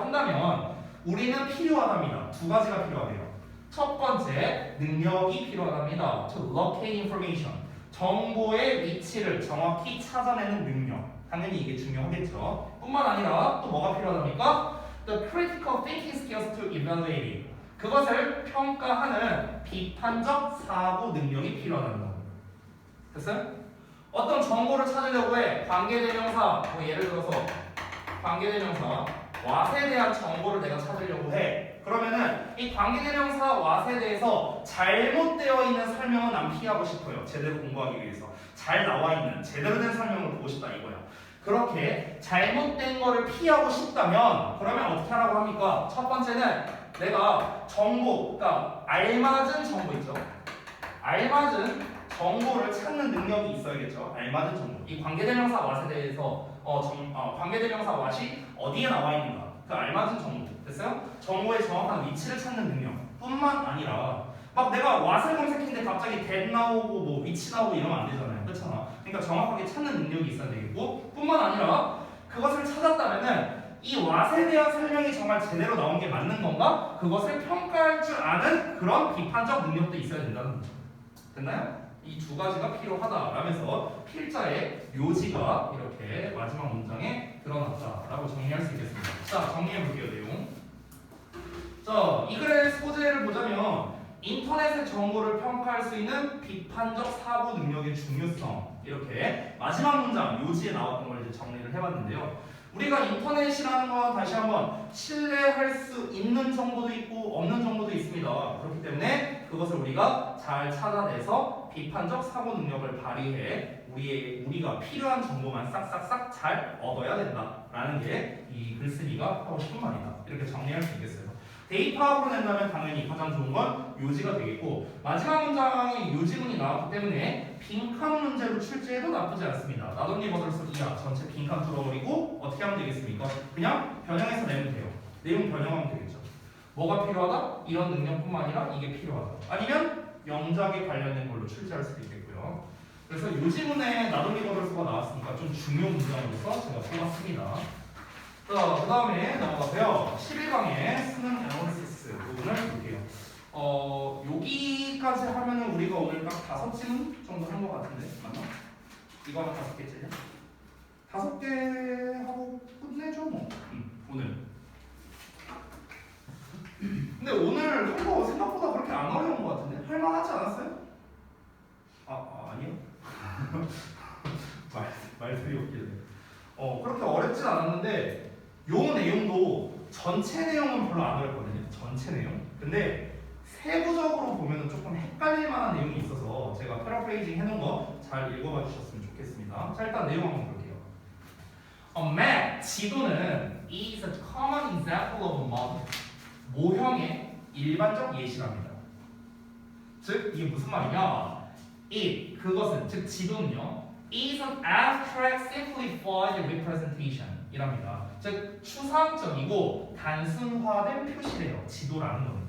한다면 우리는 필요하답니다. 두 가지가 필요하대요. 첫 번째, 능력이 필요하답니다. To locate information. 정보의 위치를 정확히 찾아내는 능력. 당연히 이게 중요하겠죠. 뿐만 아니라 또 뭐가 필요하답니까? The critical thinking skills to evaluate it. 그것을 평가하는 비판적 사고 능력이 필요하다는 겁니다. 됐어요? 어떤 정보를 찾으려고 해. 관계대명사, 뭐 예를 들어서 관계대명사 what에 대한 정보를 내가 찾으려고 해. 그러면은 이 관계대명사 what에 대해서 잘못되어 있는 설명은 난 피하고 싶어요. 제대로 공부하기 위해서. 잘 나와 있는 제대로 된 설명을 보고 싶다 이거야. 그렇게 잘못된 거를 피하고 싶다면 그러면 어떻게 하라고 합니까? 첫 번째는 내가 정보, 그러니까 알맞은 정보 있죠. 알맞은 정보를 찾는 능력이 있어야겠죠. 알맞은 정보. 이 관계대명사 what에 대해서 관계대명사 what이 어디에 나와 있는가. 그 알맞은 정보. 됐어요? 정보의 정확한 위치를 찾는 능력. 뿐만 아니라 막 내가 what을 검색했는데 갑자기 that 나오고 뭐 위치 나오고 이러면 안 되잖아요. 그렇잖아. 그러니까 정확하게 찾는 능력이 있어야 되겠고 뿐만 아니라 그것을 찾았다면은 이 what에 대한 설명이 정말 제대로 나온 게 맞는 건가? 그것을 평가할 줄 아는 그런 비판적 능력도 있어야 된다는 거죠. 됐나요? 이 두 가지가 필요하다라면서 필자의 요지가 이렇게 마지막 문장에 드러났다라고 정리할 수 있겠습니다. 자, 정리해 볼게요, 내용. 자, 이 글의 소재를 보자면 인터넷의 정보를 평가할 수 있는 비판적 사고 능력의 중요성, 이렇게 마지막 문장 요지에 나왔던 걸 이제 정리를 해봤는데요. 우리가 인터넷이라는 건 다시 한번 신뢰할 수 있는 정보도 있고 없는 정보도 있습니다. 그렇기 때문에 그것을 우리가 잘 찾아내서 비판적 사고 능력을 발휘해 우리가 필요한 정보만 싹싹싹 잘 얻어야 된다라는 게 이 글쓰기가 하고 싶은 말이다. 이렇게 정리할 수 있겠어요. 데이터로 낸다면 당연히 가장 좋은 건 요지가 되겠고 마지막 문장에 요지문이 나왔기 때문에 빈칸 문제로 출제해도 나쁘지 않습니다. 나돈니 버들스 이하 전체 빈칸 뚫어버리고 어떻게 하면 되겠습니까? 그냥 변형해서 내면 돼요. 내용 변형하면 되겠죠. 뭐가 필요하다? 이런 능력뿐만 아니라 이게 필요하다. 아니면 영작에 관련된 걸로 출제할 수도 있겠고요. 그래서 요지문에 나돈니 버들스가 나왔으니까 좀 중요 문장으로서 제가 뽑았습니다. 자, 그 다음에 넘어가세요. 11강의 수능 애널리시스 부분을 볼게요. 여기까지 하면은 우리가 오늘 딱 5질문 정도 한 것 같은데, 맞나? 이거 하면 5개째냐? 5개 하고 끝내죠, 뭐. 오늘. 근데 오늘 한 거 생각보다 그렇게 안 어려운 것 같은데? 할만하지 않았어요? 아니요? 말들이 없길래. 그렇게 어렵진 않았는데, 요 내용도 전체 내용은 별로 안 어렵거든요. 전체 내용. 근데 세부적으로 보면 조금 헷갈릴 만한 내용이 있어서 제가 패러프레이징 해놓은 거 잘 읽어봐 주셨으면 좋겠습니다. 자, 일단 내용 한번 볼게요. A map, 지도는 is a common example of a model. 모형의 일반적 예시랍니다. 즉, 이게 무슨 말이냐? It, 그것은, 즉 지도는요, is an abstract simplified representation 이랍니다. 즉 추상적이고 단순화된 표시래요. 지도라는 거는.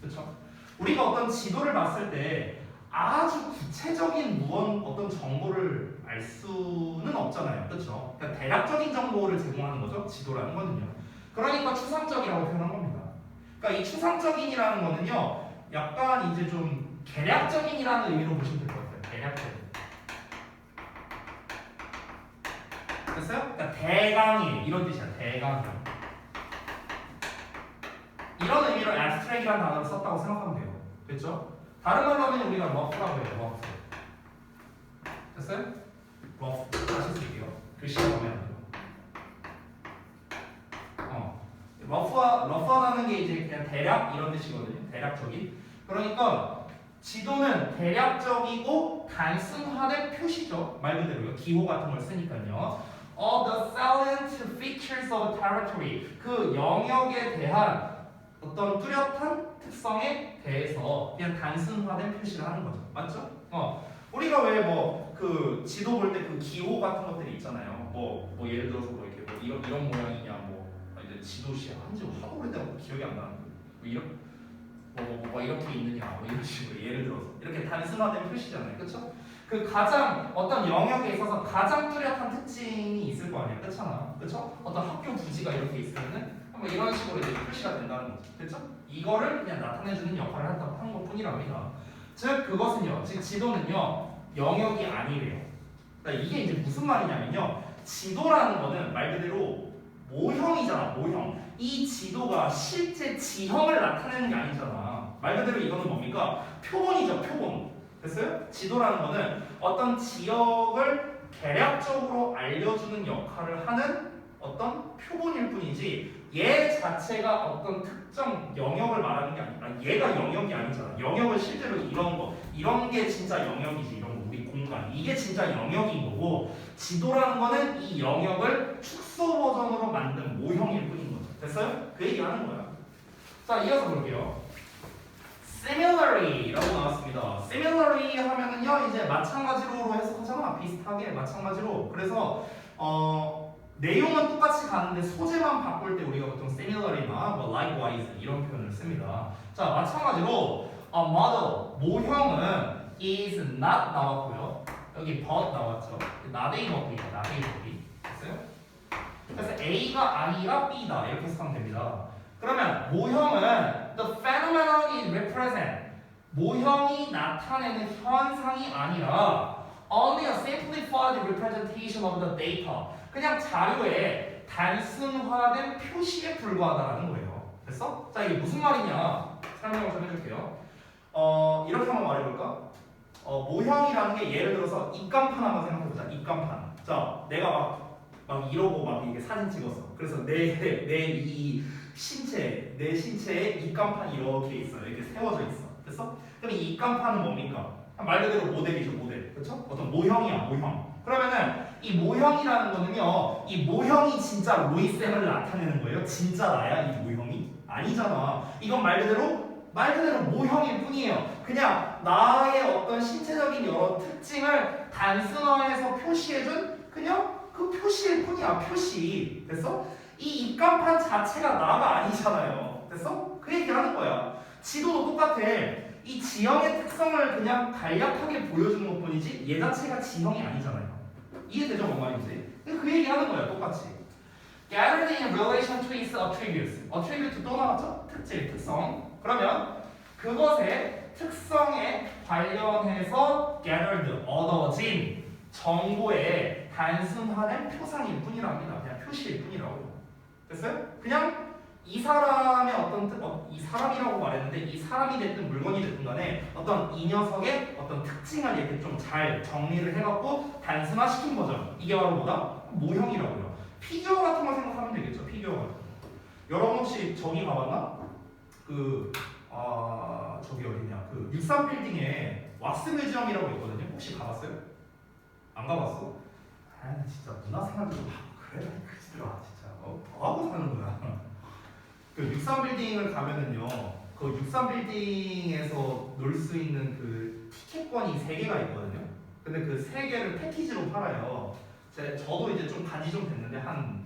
그렇죠? 우리가 어떤 지도를 봤을 때 아주 구체적인 어떤 정보를 알 수는 없잖아요. 그렇죠? 그러니까 대략적인 정보를 제공하는 거죠. 지도라는 거는요. 그러니까 추상적이라고 표현한 겁니다. 그러니까 이 추상적인이라는 거는요. 약간 이제 좀 계략적인이라는 의미로 보시면 될 것 같아요. 계략적인. 됐어요? 그러니까 대강의 이런 뜻이야. 대강의. 이런 의미로 abstract이라는 단어를 썼다고 생각하면 돼요. 됐죠? 다른 말로 하면 우리가 rough라고 해요. rough. 됐어요? rough. 다시 쓸게요. 글씨가 보면 안 돼요. rough하다는 게 이제 그냥 대략 이런 뜻이거든요. 대략적인. 그러니까 지도는 대략적이고 단순화된 표시죠. 말 그대로요. 기호 같은 걸 쓰니까요. The salient features of territory. 그 영역에 대한 어떤 뚜렷한 특성에 대해서 그냥 단순화된 표시를 하는 거죠. 맞죠? 우리가 왜 그 지도 볼 때 그 기호 같은 것들이 있잖아요. 예를 들어서 이렇게 이런 모양이냐 이제 지도시 한지 하도 오래돼서 기억이 안 나는데 이렇게 있느냐 이런 식으로 예를 들어서 이렇게 단순화된 표시잖아요. 그렇죠? 그 가장 어떤 영역에 있어서 가장 뚜렷한 특징이 있을 거 아니에요. 그렇잖아. 그렇죠? 어떤 학교 부지가 이렇게 있으면은 이런 식으로 이제 표시가 된다는 거죠. 그렇죠? 이거를 그냥 나타내주는 역할을 한다고 하는 것뿐이랍니다. 즉 그것은요, 즉 지도는요 영역이 아니래요. 그러니까 이게 이제 무슨 말이냐면요, 지도라는 거는 말 그대로 모형이잖아, 모형. 이 지도가 실제 지형을 나타내는 게 아니잖아. 말 그대로 이거는 뭡니까? 표본이죠, 표본. 됐어요? 지도라는 거는 어떤 지역을 개략적으로 알려주는 역할을 하는 어떤 표본일 뿐이지 얘 자체가 어떤 특정 영역을 말하는 게 아니라 얘가 영역이 아니잖아. 영역은 실제로 이런 거, 이런 게 진짜 영역이지. 이런 거, 우리 공간. 이게 진짜 영역인 거고 지도라는 거는 이 영역을 축소 버전으로 만든 모형일 뿐인 거죠. 됐어요? 그 얘기 하는 거야. 자, 이어서 볼게요. Similarly라고 나왔습니다. Similarly 하면은요 이제 마찬가지로 해석하잖아. 비슷하게 마찬가지로. 그래서 내용은 똑같이 가는데 소재만 바꿀 때 우리가 보통 similarly나 뭐 likewise 이런 표현을 씁니다. 자, 마찬가지로 model 모형은 is not 나왔고요. 여기 but 나왔죠. not a but이에요. not a but. 됐어요? 그래서 A가 아니라 B다 이렇게 해석하면 됩니다. 그러면 모형은 the phenomenon it represent 모형이 나타내는 현상이 아니라 only a simplified representation of the data 그냥 자료의 단순화된 표시에 불과하다는 거예요. 됐어? 자, 이게 무슨 말이냐 설명을 좀 해줄게요. 이렇게 한번 말해볼까? 모형이라는 게 예를 들어서 입간판 한번 생각해보자. 입간판. 자, 내가 막 이러고 막 이게 사진 찍었어. 그래서 내 신체에 입간판이 이렇게 있어요. 이렇게 세워져 있어. 됐어? 그럼 이 입간판은 뭡니까? 말 그대로 모델이죠, 모델. 그렇죠? 어떤 모형이야, 모형. 그러면은 이 모형이라는 거는요, 이 모형이 진짜 로이쌤을 나타내는 거예요. 진짜 나야 이 모형이? 아니잖아. 이건 말 그대로 모형일 뿐이에요. 그냥 나의 어떤 신체적인 여러 특징을 단순화해서 표시해준 그냥 그 표시일 뿐이야. 표시. 됐어? 이 입간판 자체가 나가 아니잖아요. 됐어? 그 얘기하는 거야. 지도도 똑같아. 이 지형의 특성을 그냥 간략하게 보여주는 것 뿐이지 얘 자체가 지형이 아니잖아요. 이해되죠? 뭔 말인지? 그 얘기하는 거야. 똑같이. Gathered in relation to its attributes. attribute 또 나왔죠? 특질, 특성. 그러면 그것의 특성에 관련해서 gathered, 얻어진 정보의 단순화된 표상일 뿐이랍니다. 그냥 표시일 뿐이라고. 됐어요? 그냥 이 사람의 이 사람이라고 말했는데 이 사람이 됐든 물건이 됐든 간에 어떤 이 녀석의 어떤 특징을 이렇게 좀 잘 정리를 해갖고 단순화시킨 거죠. 이게 바로 뭐다? 모형이라고요. 피규어 같은 거 생각하면 되겠죠. 피규어 같은 거. 여러분 혹시 저기 가봤나? 저기 어디냐? 그 63빌딩에 왁스 뮤지엄이라고 있거든요. 혹시 가봤어요? 안 가봤어? 아, 진짜 문화생활도 좀 그래. 그지들아 진짜. 뭐 하고 사는 거야. 그 63빌딩을 가면은요, 그 63빌딩에서 놀 수 있는 그 티켓권이 3개가 있거든요. 근데 그 3개를 패키지로 팔아요. 저도 이제 좀 간지 좀 됐는데 한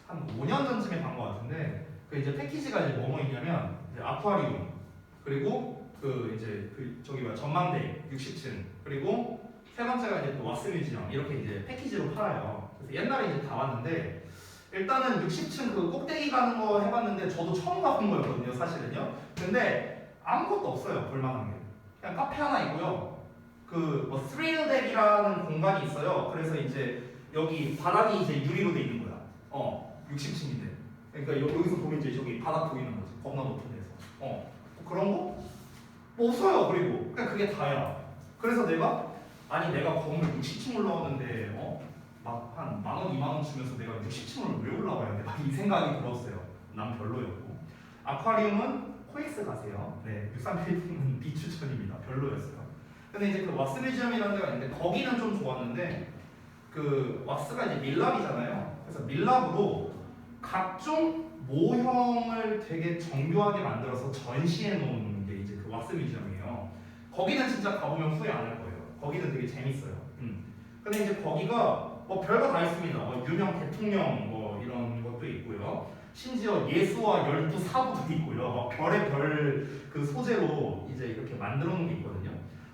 5년 전쯤에 간 것 같은데 그 이제 패키지가 이제 뭐뭐 있냐면 이제 아쿠아리움 그리고 전망대 60층 그리고 세 번째가 이제 또 왁스 뮤지엄 이렇게 이제 패키지로 팔아요. 그래서 옛날에 이제 가봤는데 일단은 60층 그 꼭대기 가는 거 해봤는데 저도 처음 가본 거였거든요, 사실은요. 근데 아무것도 없어요, 볼만한 게. 그냥 카페 하나 있고요. 그 뭐 스릴 덱이라는 공간이 있어요. 그래서 이제 여기 바닥이 이제 유리로 돼 있는 거야. 60층인데. 그러니까 여기서 보면 이제 저기 바닥 보이는 거지. 겁나 높은 데서. 뭐 그런 거? 뭐 없어요. 그리고 그냥 그게 다야. 그래서 내가 건물 60층 올라오는데 막 한 10,000원, 20,000원 주면서 내가 60층을 왜 올라가야 돼? 막 이 생각이 들었어요. 난 별로였고. 아쿠아리움은 코엑스 가세요. 네, 63빌딩은 비추천입니다. 별로였어요. 근데 이제 그 왁스 뮤지엄이라는 데가 있는데 거기는 좀 좋았는데 그 왁스가 이제 밀랍이잖아요. 그래서 밀랍으로 각종 모형을 되게 정교하게 만들어서 전시해 놓은 게 이제 그 왁스 뮤지엄이에요. 거기는 진짜 가보면 후회 안 할 거예요. 거기는 되게 재밌어요. 근데 이제 거기가 뭐 별거 다 있습니다. 뭐 유명 대통령 뭐 이런 것도 있고요. 심지어 예수와 12사부도 있고요. 막 별의 별 그 소재로 이제 이렇게 만들어 놓은 게 있거든요.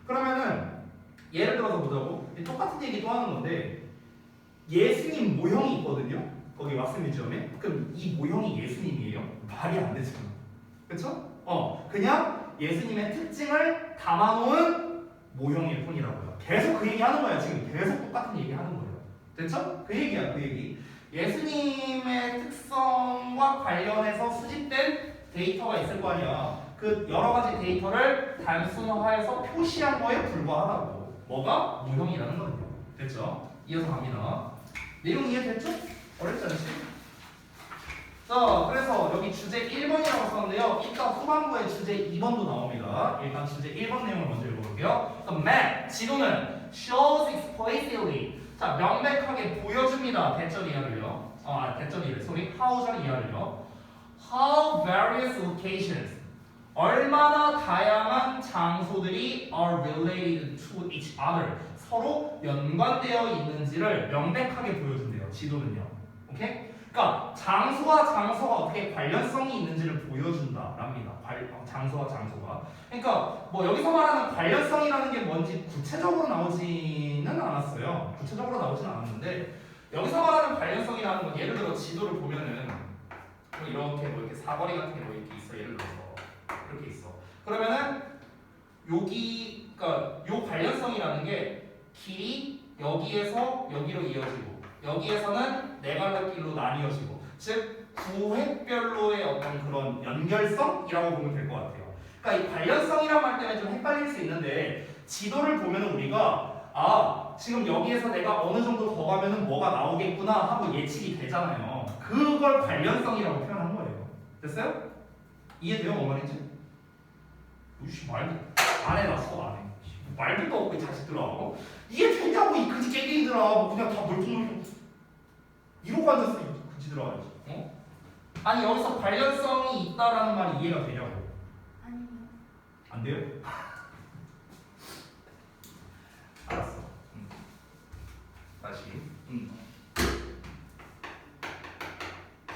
그러면은 예를 들어서 보자고 똑같은 얘기도 하는 건데 예수님 모형이 있거든요. 거기 왁스 뮤지엄에. 그럼 이 모형이 예수님이에요? 말이 안 되잖아. 그렇죠? 그냥 예수님의 특징을 담아놓은 모형일 뿐이라고요. 계속 그 얘기 하는 거야. 지금 계속 똑같은 얘기 하는 거예요. 됐죠? 그 얘기야, 그 얘기. 예수님의 특성과 관련해서 수집된 데이터가 있을 거 아니야. 그 여러 가지 데이터를 단순화해서 표시한 거에 불과하다고. 뭐가? 무형이라는 거예요. 됐죠? 이어서 갑니다. 내용 이해됐죠? 어렵지 않지? 자, 그래서 여기 주제 1번이라고 썼는데요. 이따 후반부에 주제 2번도 나옵니다. 일단 주제 1번 내용을 먼저 읽어볼게요. The map, 지도는 shows explicitly. 자, 명백하게 보여줍니다. 대절 이하를요. 대절 이하, 소리, how절 이하를요. How various locations, 얼마나 다양한 장소들이 are related to each other, 서로 연관되어 있는지를 명백하게 보여준대요. 지도는요. 오케이? 그러니까 장소와 장소가 어떻게 관련성이 있는지를 보여준다랍니다. 장소와 장소가. 그러니까 뭐 여기서 말하는 관련성이라는 게 뭔지 구체적으로 나오지는 않았어요. 구체적으로 나오지는 않았는데 여기서 말하는 관련성이라는 건 예를 들어 지도를 보면은 뭐 이렇게 뭐 이렇게 사거리 같은 게 뭐 이렇게 있어. 예를 들어서 이렇게 있어. 그러면은 여기 그러니까 요 관련성이라는 게 길이 여기에서 여기로 이어지고 여기에서는 네 갈래길로 나뉘어지고 즉 구획별로의 어떤 그런 연결성이라고 보면 될 것 같아요. 그러니까 이 관련성이란 말 때문에 좀 헷갈릴 수 있는데 지도를 보면 우리가 지금 여기에서 내가 어느 정도 더 가면은 뭐가 나오겠구나 하고 예측이 되잖아요. 그걸 관련성이라고 표현한 거예요. 됐어요? 이해돼요? 뭔 말인지? 우씨 말도 안 해놨어 안 해. 말도 없고 이 자식들아. 이해되냐고 이 그지 깨갱이들아. 뭐 그냥 다 멀뚱멀뚱 이러고 앉았어 이 그지들아. 어? 아니 여기서 관련성이 있다라는 말이 이해가 되냐고. 아니요. 안 돼요? 알았어. 다시.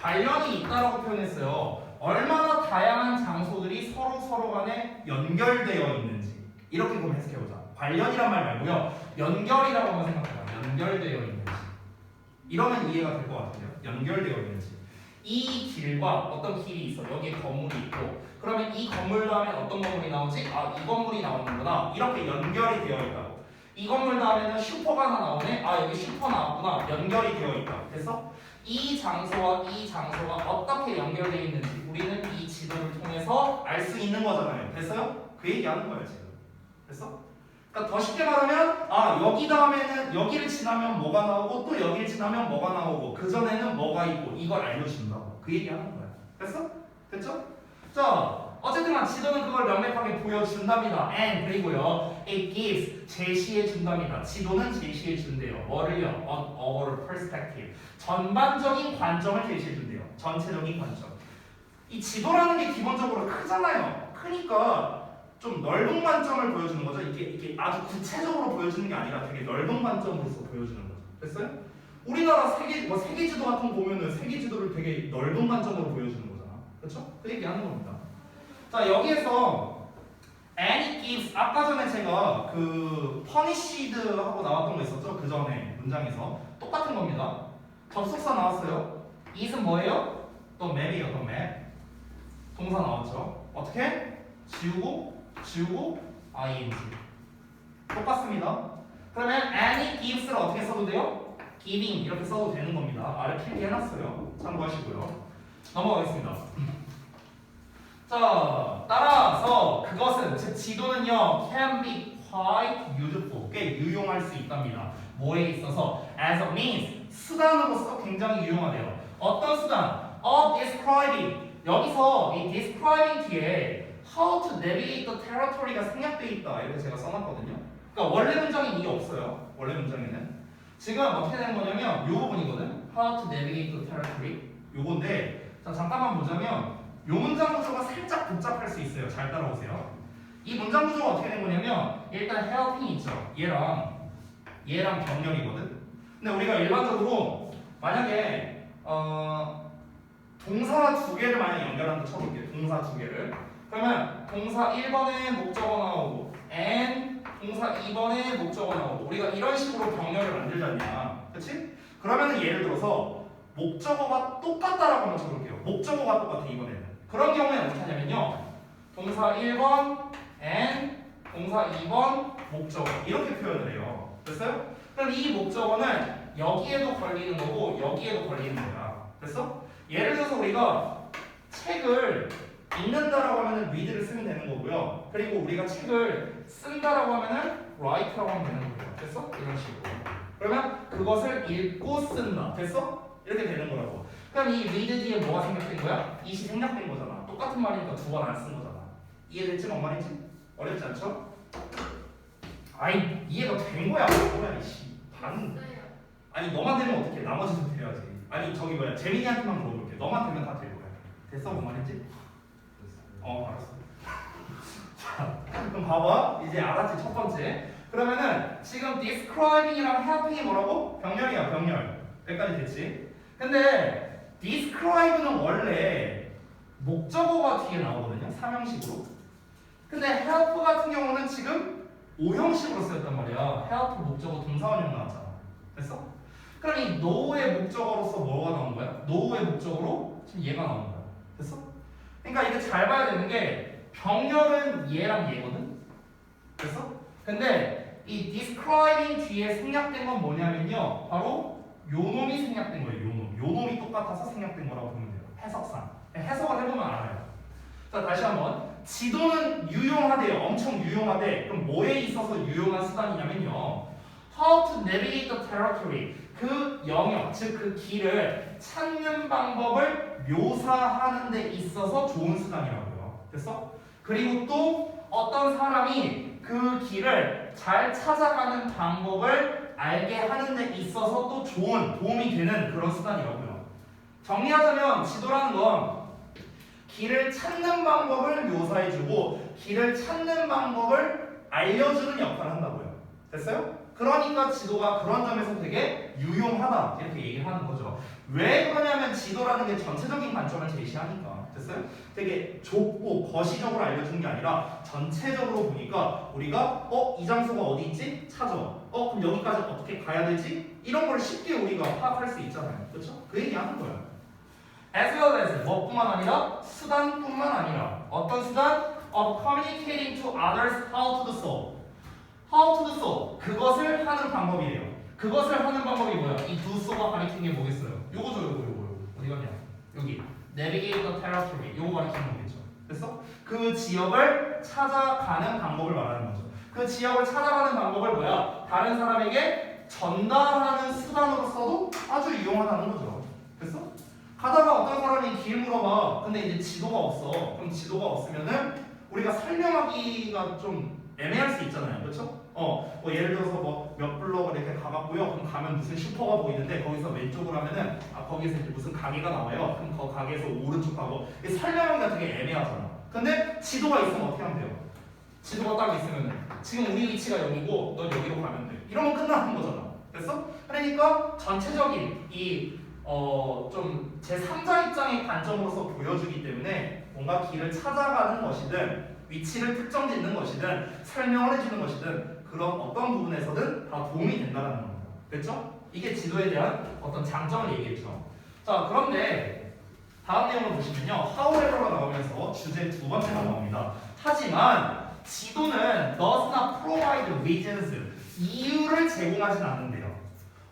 관련이 있다라고 표현했어요. 얼마나 다양한 장소들이 서로 간에 연결되어 있는지 이렇게 보면 해석해보자. 관련이란 말 말고요. 연결이라고 한번 생각해봐. 연결되어 있는지. 이러면 이해가 될 것 같은데요. 연결되어 있는지. 이 길과 어떤 길이 있어. 여기에 건물이 있고 그러면 이 건물 다음에 어떤 건물이 나오지? 이 건물이 나오는구나. 이렇게 연결이 되어 있다고. 이 건물 다음에는 슈퍼가 하나 나오네. 여기 슈퍼 나왔구나. 연결이 되어 있다. 됐어? 이 장소와 이 장소가 어떻게 연결되어 있는지 우리는 이 지도를 통해서 알 수 있는 거잖아요. 됐어요? 그 얘기하는 거예요 지금. 됐어? 그러니까 더 쉽게 말하면 여기 다음에는 여기를 지나면 뭐가 나오고 또 여기를 지나면 뭐가 나오고 그 전에는 뭐가 있고 이걸 알려준다고. 그 얘기하는 거야. 됐어? 됐죠? 자 어쨌든 지도는 그걸 명백하게 보여준답니다. And 그리고요 it gives 제시해 준답니다. 지도는 제시해 준대요. 뭐를요? On our perspective. 전반적인 관점을 제시해 준대요. 전체적인 관점. 이 지도라는 게 기본적으로 크잖아요. 크니까 좀 넓은 관점을 보여주는 거죠. 이게 아주 구체적으로 보여주는 게 아니라 되게 넓은 관점으로서 보여주는 거죠. 됐어요? 우리나라 세계 지도 같은 거 보면은 세계 지도를 되게 넓은 관점으로 보여주는 거잖아. 그렇죠? 그 얘기하는 겁니다. 자 여기에서 and it gives 아까 전에 제가 그 punished 하고 나왔던 거 있었죠? 그 전에 문장에서 똑같은 겁니다. 접속사 나왔어요. it은 뭐예요? 또 map이에요. 또 map. 동사 나왔죠? 어떻게? 지우고 ing. 똑같습니다. 그러면 and it gives를 어떻게 써도 돼요? giving 이렇게 써도 되는 겁니다. 아래 필기해놨어요. 참고하시고요. 넘어가겠습니다. 자, 따라서 그것은 즉 지도는요 can be quite useful 꽤 유용할 수 있답니다. 뭐에 있어서 as a means 수단으로서 굉장히 유용하대요. 어떤 수단? of describing 여기서 이 describing 뒤에 how to navigate the territory가 생략되어 있다 이렇게 제가 써놨거든요. 그러니까 원래 문장에 이게 없어요. 원래 문장에는 지금 어떻게 되는 거냐면 요 부분이거든. how to navigate the territory 요건데 자 잠깐만 보자면 요 문장 구조가 살짝 복잡할 수 있어요. 잘 따라오세요. 이 문장 구조가 어떻게 된 거냐면 일단 helping 있죠. 얘랑 병렬이거든. 근데 우리가 일반적으로 만약에 동사 두 개를 만약 연결한다 쳐볼게요. 동사 두 개를. 그러면 동사 1번에 목적어 나오고 and 동사 2번에 목적어 나오고 우리가 이런 식으로 병렬을 만들잖냐. 그치? 그러면은 예를 들어서 목적어가 똑같다라고 한번 쳐볼게요. 목적어가 똑같아 이번에는. 그런 경우에 어떻게 하냐면요. 동사 1번 and 동사 2번 목적어 이렇게 표현을 해요. 됐어요? 그럼 이 목적어는 여기에도 걸리는 거고 여기에도 걸리는 거야. 됐어? 예를 들어서 우리가 책을 읽는다라고 하면은 read를 쓰면 되는 거고요. 그리고 우리가 책을 쓴다라고 하면은 write라고 하면 되는 거예요. 됐어? 이런 식으로. 그러면 그것을 읽고 쓴다. 됐어? 이렇게 되는 거라고. 그럼 이 read 뒤에 뭐가 생략된 거야? it이 생략된 거잖아. 똑같은 말이니까 두 번 안 쓴 거잖아. 이해됐지? 뭔 말인지? 어렵지 않죠? 아이 이해가 된 거야. 뭐야 이씨. 반. 아니 너만 되면 어떡해. 나머지도 돼야지. 아니 저기 뭐야. 재민이한테만 물어볼게. 너만 되면 다 될 거야. 됐어? 뭔 말인지? 알았어. 자, 그럼 봐봐. 이제 알았지 첫 번째. 그러면은 지금 describing이랑 helping이 뭐라고? 병렬이야 병렬. 여기까지 됐지? 근데 describe는 원래 목적어가 뒤에 나오거든요. 삼형식으로. 근데 help 같은 경우는 지금 오형식으로 쓰였단 말이야. help 목적어 동사원형 나왔잖아. 됐어? 그럼 이 know의 목적어로서 뭐가 나온 거야? know의 목적어로 지금 얘가 나온 거야. 됐어? 그러니까 이게 잘 봐야 되는 게 병렬은 얘랑 얘거든? 됐어? 근데 이 describing 뒤에 생략된 건 뭐냐면요. 바로 요 놈이 생략된 거예요. 요 놈. 요 놈이 똑같아서 생략된 거라고 보면 돼요. 해석상. 해석을 해보면 알아요. 자, 다시 한번. 지도는 유용하대요. 엄청 유용하대. 그럼 뭐에 있어서 유용한 수단이냐면요. How to navigate the territory. 그 영역, 즉 그 길을 찾는 방법을 묘사하는 데 있어서 좋은 수단이라고요. 됐어? 그리고 또 어떤 사람이 그 길을 잘 찾아가는 방법을 알게 하는 데 있어서 또 좋은 도움이 되는 그런 수단이라고요. 정리하자면 지도라는 건 길을 찾는 방법을 묘사해주고 길을 찾는 방법을 알려주는 역할을 한다고요. 됐어요? 그러니까 지도가 그런 점에서 되게 유용하다 이렇게 얘기를 하는 거죠. 왜 그러냐면 지도라는 게 전체적인 관점을 제시하니까. 됐어요? 되게 좁고 거시적으로 알려주는 게 아니라 전체적으로 보니까 우리가 이 장소가 어디 있지? 찾아. 그럼 여기까지 어떻게 가야 되지? 이런 걸 쉽게 우리가 파악할 수 있잖아요. 그렇죠? 그 얘기하는 거예요. As well as 뭐뿐만 아니라 수단뿐만 아니라 어떤 수단? Of communicating to others how to do so. How to do so. 그것을 하는 방법이에요. 그것을 하는 방법이 뭐야? 이 do so가 가리키는 게 뭐겠어요? 요거죠, 요거. 어디 갔냐? 여기. Navigate the territory. 요거 가리키는 거겠죠. 됐어? 그 지역을 찾아가는 방법을 말하는 거죠. 그 지역을 찾아가는 방법을 뭐야? 다른 사람에게 전달하는 수단으로서도 아주 유용하다는 거죠. 됐어? 가다가 어떤 사람이 길 물어봐. 근데 이제 지도가 없어. 그럼 지도가 없으면은 우리가 설명하기가 좀 애매할 수 있잖아요. 그렇죠? 뭐 예를 들어서 뭐 몇 블럭을 이렇게 가봤고요. 그럼 가면 무슨 슈퍼가 보이는데 거기서 왼쪽으로 하면은 거기서 이제 무슨 가게가 나와요. 그럼 그 가게에서 오른쪽 가고 설명하기가 되게 애매하잖아. 근데 지도가 있으면 어떻게 하면 돼요? 지도가 딱 있으면 지금 우리 위치가 여기고 넌 여기로 가면 돼. 이러면 끝나는 거잖아. 됐어? 그러니까 전체적인 이 좀 제3자 입장의 관점으로서 보여주기 때문에 뭔가 길을 찾아가는 것이든 위치를 특정 짓는 것이든 설명을 해주는 것이든 그런 어떤 부분에서든 다 도움이 된다는 겁니다. 됐죠? 이게 지도에 대한 어떤 장점을 얘기했죠. 자, 그런데 다음 내용을 보시면요. however가 나오면서 주제 두 번째가 나옵니다. 하지만 지도는 does not provide reasons. 이유를 제공하진 않는데요.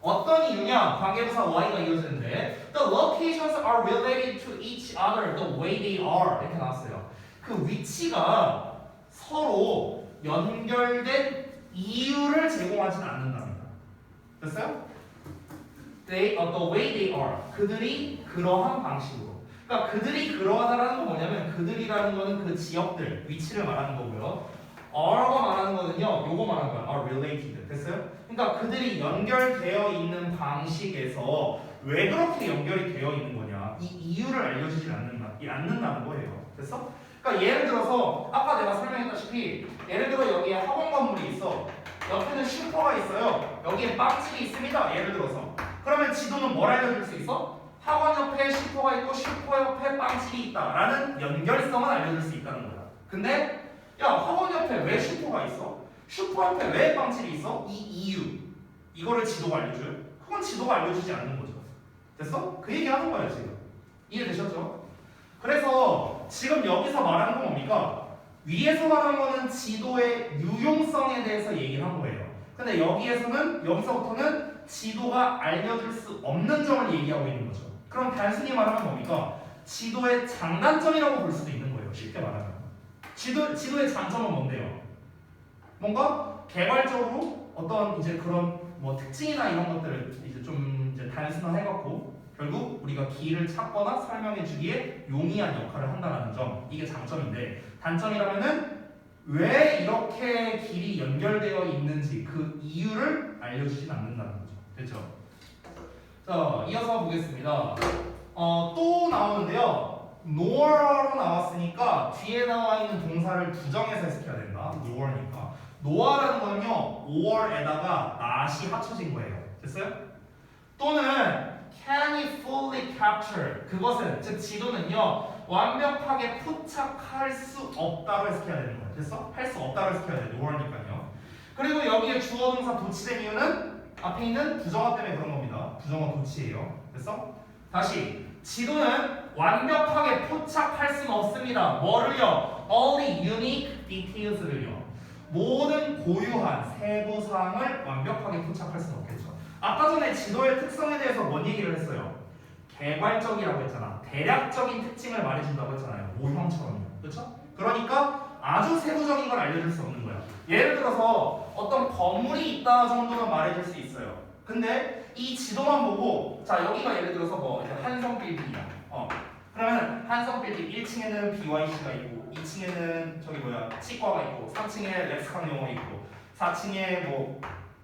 어떤 이유냐? 관계부사 y가 이어지는데 the locations are related to each other the way they are 이렇게 나왔어요. 그 위치가 서로 연결된 이유를 제공하진 않는답니다. 됐어요? The way they are. 그들이 그러한 방식으로. 그러니까 그들이 그러하다라는 건 뭐냐면 그들이라는 거는 그 지역들, 위치를 말하는 거고요. are가 말하는 거는요. 요거 말하는 거야. are related. 됐어요? 그러니까 그들이 연결되어 있는 방식에서 왜 그렇게 연결이 되어 있는 거냐. 이 이유를 알려주지 않는다는 거예요. 됐어? 그러니까 예를 들어서 아까 내가 설명했다시피 예를 들어 여기에 학원 건물이 있어. 옆에는 슈퍼가 있어요. 여기에 빵집이 있습니다. 예를 들어서. 그러면 지도는 뭘 알려줄 수 있어? 학원 옆에 슈퍼가 있고 슈퍼 옆에 빵집이 있다라는 연결성을 알려줄 수 있다는 거야. 근데 야 학원 옆에 왜 슈퍼가 있어? 슈퍼 옆에 왜 빵집이 있어? 이 이유. 이거를 지도가 알려줘요? 그건 지도가 알려주지 않는 거죠. 됐어? 그 얘기하는 거야 지금. 이해되셨죠? 그래서 지금 여기서 말하는 건 뭡니까? 위에서 말한 거는 지도의 유용성에 대해서 얘기를 한 거예요. 근데 여기서부터는 지도가 알려줄 수 없는 점을 얘기하고 있는 거죠. 그럼 단순히 말하면 뭡니까? 지도의 장단점이라고 볼 수도 있는 거예요. 쉽게 말하면. 지도의 장점은 뭔데요? 뭔가 개발적으로 어떤 이제 그런 뭐 특징이나 이런 것들을 이제 좀 이제 단순화해갖고 결국 우리가 길을 찾거나 설명해주기에 용이한 역할을 한다는 점, 이게 장점인데 단점이라면은 왜 이렇게 길이 연결되어 있는지 그 이유를 알려주진 않는다는 거죠. 됐죠? 자, 이어서 보겠습니다. 또 나오는데요. nor로 나왔으니까 뒤에 나와 있는 동사를 부정해서 해석해야 된다. nor니까. no라는 거는요, or에다가 not이 합쳐진 거예요. 됐어요? 또는 can it fully capture? 그것은, 즉 지도는요, 완벽하게 포착할 수 없다로 해석해야 되는 거예요. 됐어? 할 수 없다로 해석해야 돼. no라니까요. 그리고 여기에 주어 동사 도치된 이유는 앞에 있는 부정어 때문에 그런 겁니다. 부정어 도치예요. 됐어? 다시 지도는 완벽하게 포착할 수는 없습니다. 뭐를요? All the unique details를요. 모든 고유한 세부사항을 완벽하게 포착할 수는 없겠죠. 아까 전에 지도의 특성에 대해서 뭔 얘기를 했어요? 개괄적이라고 했잖아. 대략적인 특징을 말해준다고 했잖아요. 모형처럼요. 그렇죠? 그러니까 아주 세부적인 걸 알려줄 수 없는 거야. 예를 들어서 어떤 건물이 있다 정도는 말해줄 수 있어요. 근데 이 지도만 보고, 자 여기가 예를 들어서 뭐 이제 한성 빌딩이야. 그러면 한성 빌딩 1층에는 BYC가 있고 2층에는 저기 뭐야 치과가 있고 3층에 렉스칸 영어가 있고 4층에 뭐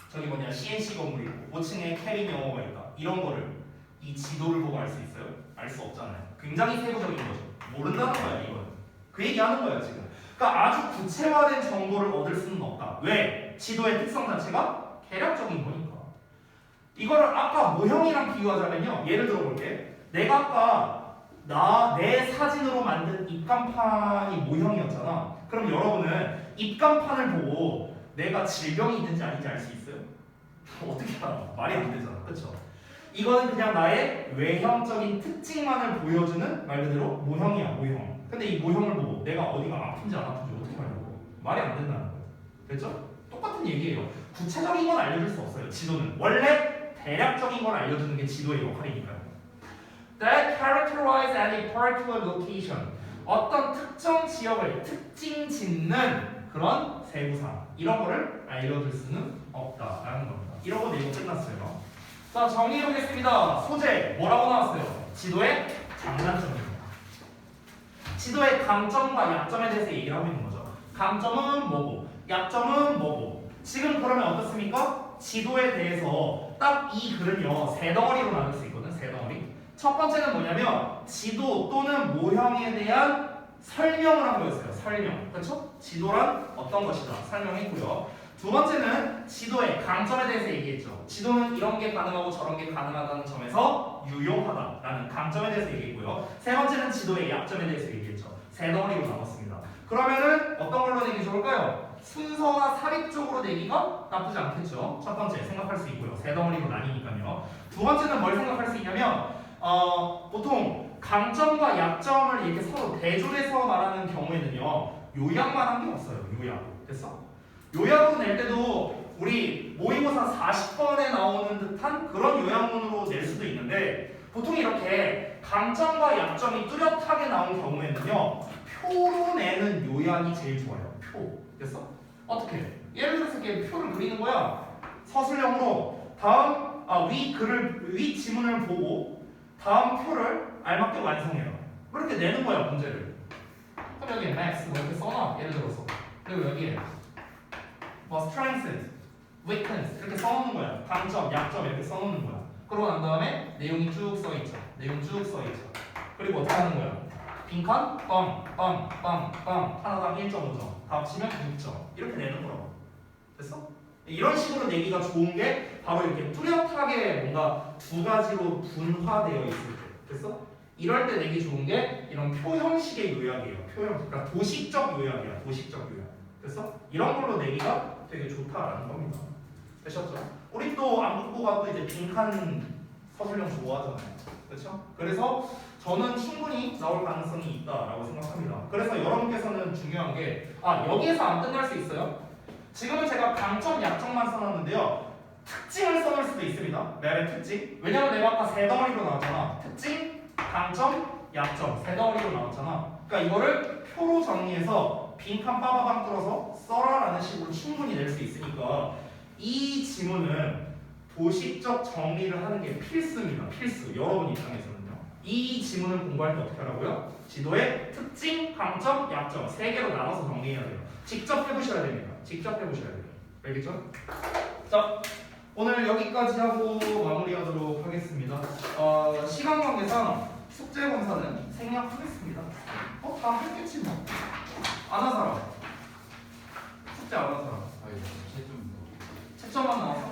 저기 뭐냐 CNC 건물이 있고 5층에 캐린 영어가 있다. 이런 거를 이 지도를 보고 알 수 있어요? 알 수 없잖아요. 굉장히 세부적인 거죠. 모른다는 거야 이건. 그 얘기하는 거야 지금. 그러니까 아주 구체화된 정보를 얻을 수는 없다. 왜? 지도의 특성 자체가 개략적인 거니까. 이거를 아까 모형이랑 비교하자면요. 예를 들어 볼게. 내가 아까 내 사진으로 만든 입간판이 모형이었잖아. 그럼 여러분은 입간판을 보고 내가 질병이 있는지 아닌지 알 수 있어요? 어떻게 알아? 말이 안 되잖아. 그렇죠? 이거는 그냥 나의 외형적인 특징만을 보여주는 말 그대로 모형이야, 모형. 근데 이 모형을 보고 내가 어디가 아픈지 안 아픈지 어떻게 알고? 말이 안 된다는 거예요. 됐죠? 똑같은 얘기예요. 구체적인 건 알려줄 수 없어요. 지도는 원래 대략적인 걸 알려주는 게 지도의 역할이니까요. That characterize any particular location. 어떤 특정 지역을 특징 짓는 그런 세부사 이런 거를 알려줄 수는 없다라는 겁니다. 이러고 내용 끝났어요. 자, 정리해 보겠습니다. 소재 뭐라고 나왔어요? 지도의 장단점입니다. 지도의 강점과 약점에 대해서 얘기를 하고 있는 거죠. 강점은 뭐고, 약점은 뭐고. 지금 그러면 어떻습니까? 지도에 대해서 딱 이 글은요 세 덩어리로 나눌 수 있거든. 세 덩어리. 첫 번째는 뭐냐면 지도 또는 모형에 대한 설명을 한 거였어요. 설명. 그렇죠? 지도란 어떤 것이다. 설명했고요. 두 번째는 지도의 강점에 대해서 얘기했죠. 지도는 이런 게 가능하고 저런 게 가능하다는 점에서 유용하다라는 강점에 대해서 얘기했고요. 세 번째는 지도의 약점에 대해서 얘기했죠. 세 덩어리로 나눴습니다. 그러면은 어떤 걸로 내기 좋을까요? 순서와 사립적으로 내기가 나쁘지 않겠죠. 첫 번째 생각할 수 있고요. 세 덩어리로 나뉘니까요. 두 번째는 뭘 생각할 수 있냐면 보통 강점과 약점을 이렇게 서로 대조해서 말하는 경우에는요 요약만 한 게 없어요. 요약. 됐어? 요약으로 낼 때도 우리 모의고사 40번에 나오는 듯한 그런 요약문으로 낼 수도 있는데 보통 이렇게 강점과 약점이 뚜렷하게 나온 경우에는요 표로 내는 요약이 제일 좋아요. 표. 됐어? 어떻게? 예를 들어서 이렇게 표를 그리는 거야. 서술형으로 다음 위 지문을 보고 다음 표를 알맞게 완성해요. 그렇게 내는 거야 문제를. 그럼 여기에 max 뭐 이렇게 써놔. 예를 들어서. 그리고 여기에 뭐 strength, weakness 이렇게 써놓는 거야. 강점, 약점 이렇게 써놓는 거야. 그러고 난 다음에 내용이 쭉 써있죠. 내용 쭉 써있죠. 그리고 어떻게 하는 거야? 빈칸, 빵, 하나당 1.5점. 다 합치면 6점. 이렇게 내는 거라고. 됐어? 이런 식으로 내기가 좋은 게 바로 이렇게 뚜렷하게 뭔가 두 가지로 분화되어 있을 때. 됐어? 이럴 때 내기 좋은 게 이런 표 형식의 요약이에요. 표 형식. 그러니까 도식적 요약이야. 도식적 요약. 됐어? 이런 걸로 내기가 되게 좋다라는 겁니다. 되셨죠? 우리 또 안국고가 또 이제 빈칸 서술형 좋아하잖아요. 그렇죠? 그래서 저는 충분히 나올 가능성이 있다라고 생각합니다. 그래서 여러분께서는 중요한 게 여기에서 안 끝날 수 있어요. 지금은 제가 강점, 약점만 써놨는데요. 특징을 써놓을 수도 있습니다. 맵의 특징. 왜냐면 내가 아까 세 덩어리로 나왔잖아. 특징, 강점, 약점 세 덩어리로 나왔잖아. 그러니까 이거를 표로 정리해서 빈칸 빠바방 뚫어서 써라라는 식으로 충분히 낼 수 있으니까 이 지문은 도식적 정리를 하는 게 필수입니다. 필수. 여러분 입장에서는요. 이 지문을 공부할 때 어떻게 하라고요? 지도의 특징, 강점, 약점 세 개로 나눠서 정리해야 돼요. 직접 해보셔야 됩니다. 직접 해보셔야 돼요. 알겠죠? 자, 오늘 여기까지 하고 마무리하도록 하겠습니다. 시간 관계상 숙제 검사는 생략하겠습니다. 다 했겠지 뭐. 안 한 사람. 숙제 안 한 사람. 아니, 채점 채점만 나왔어.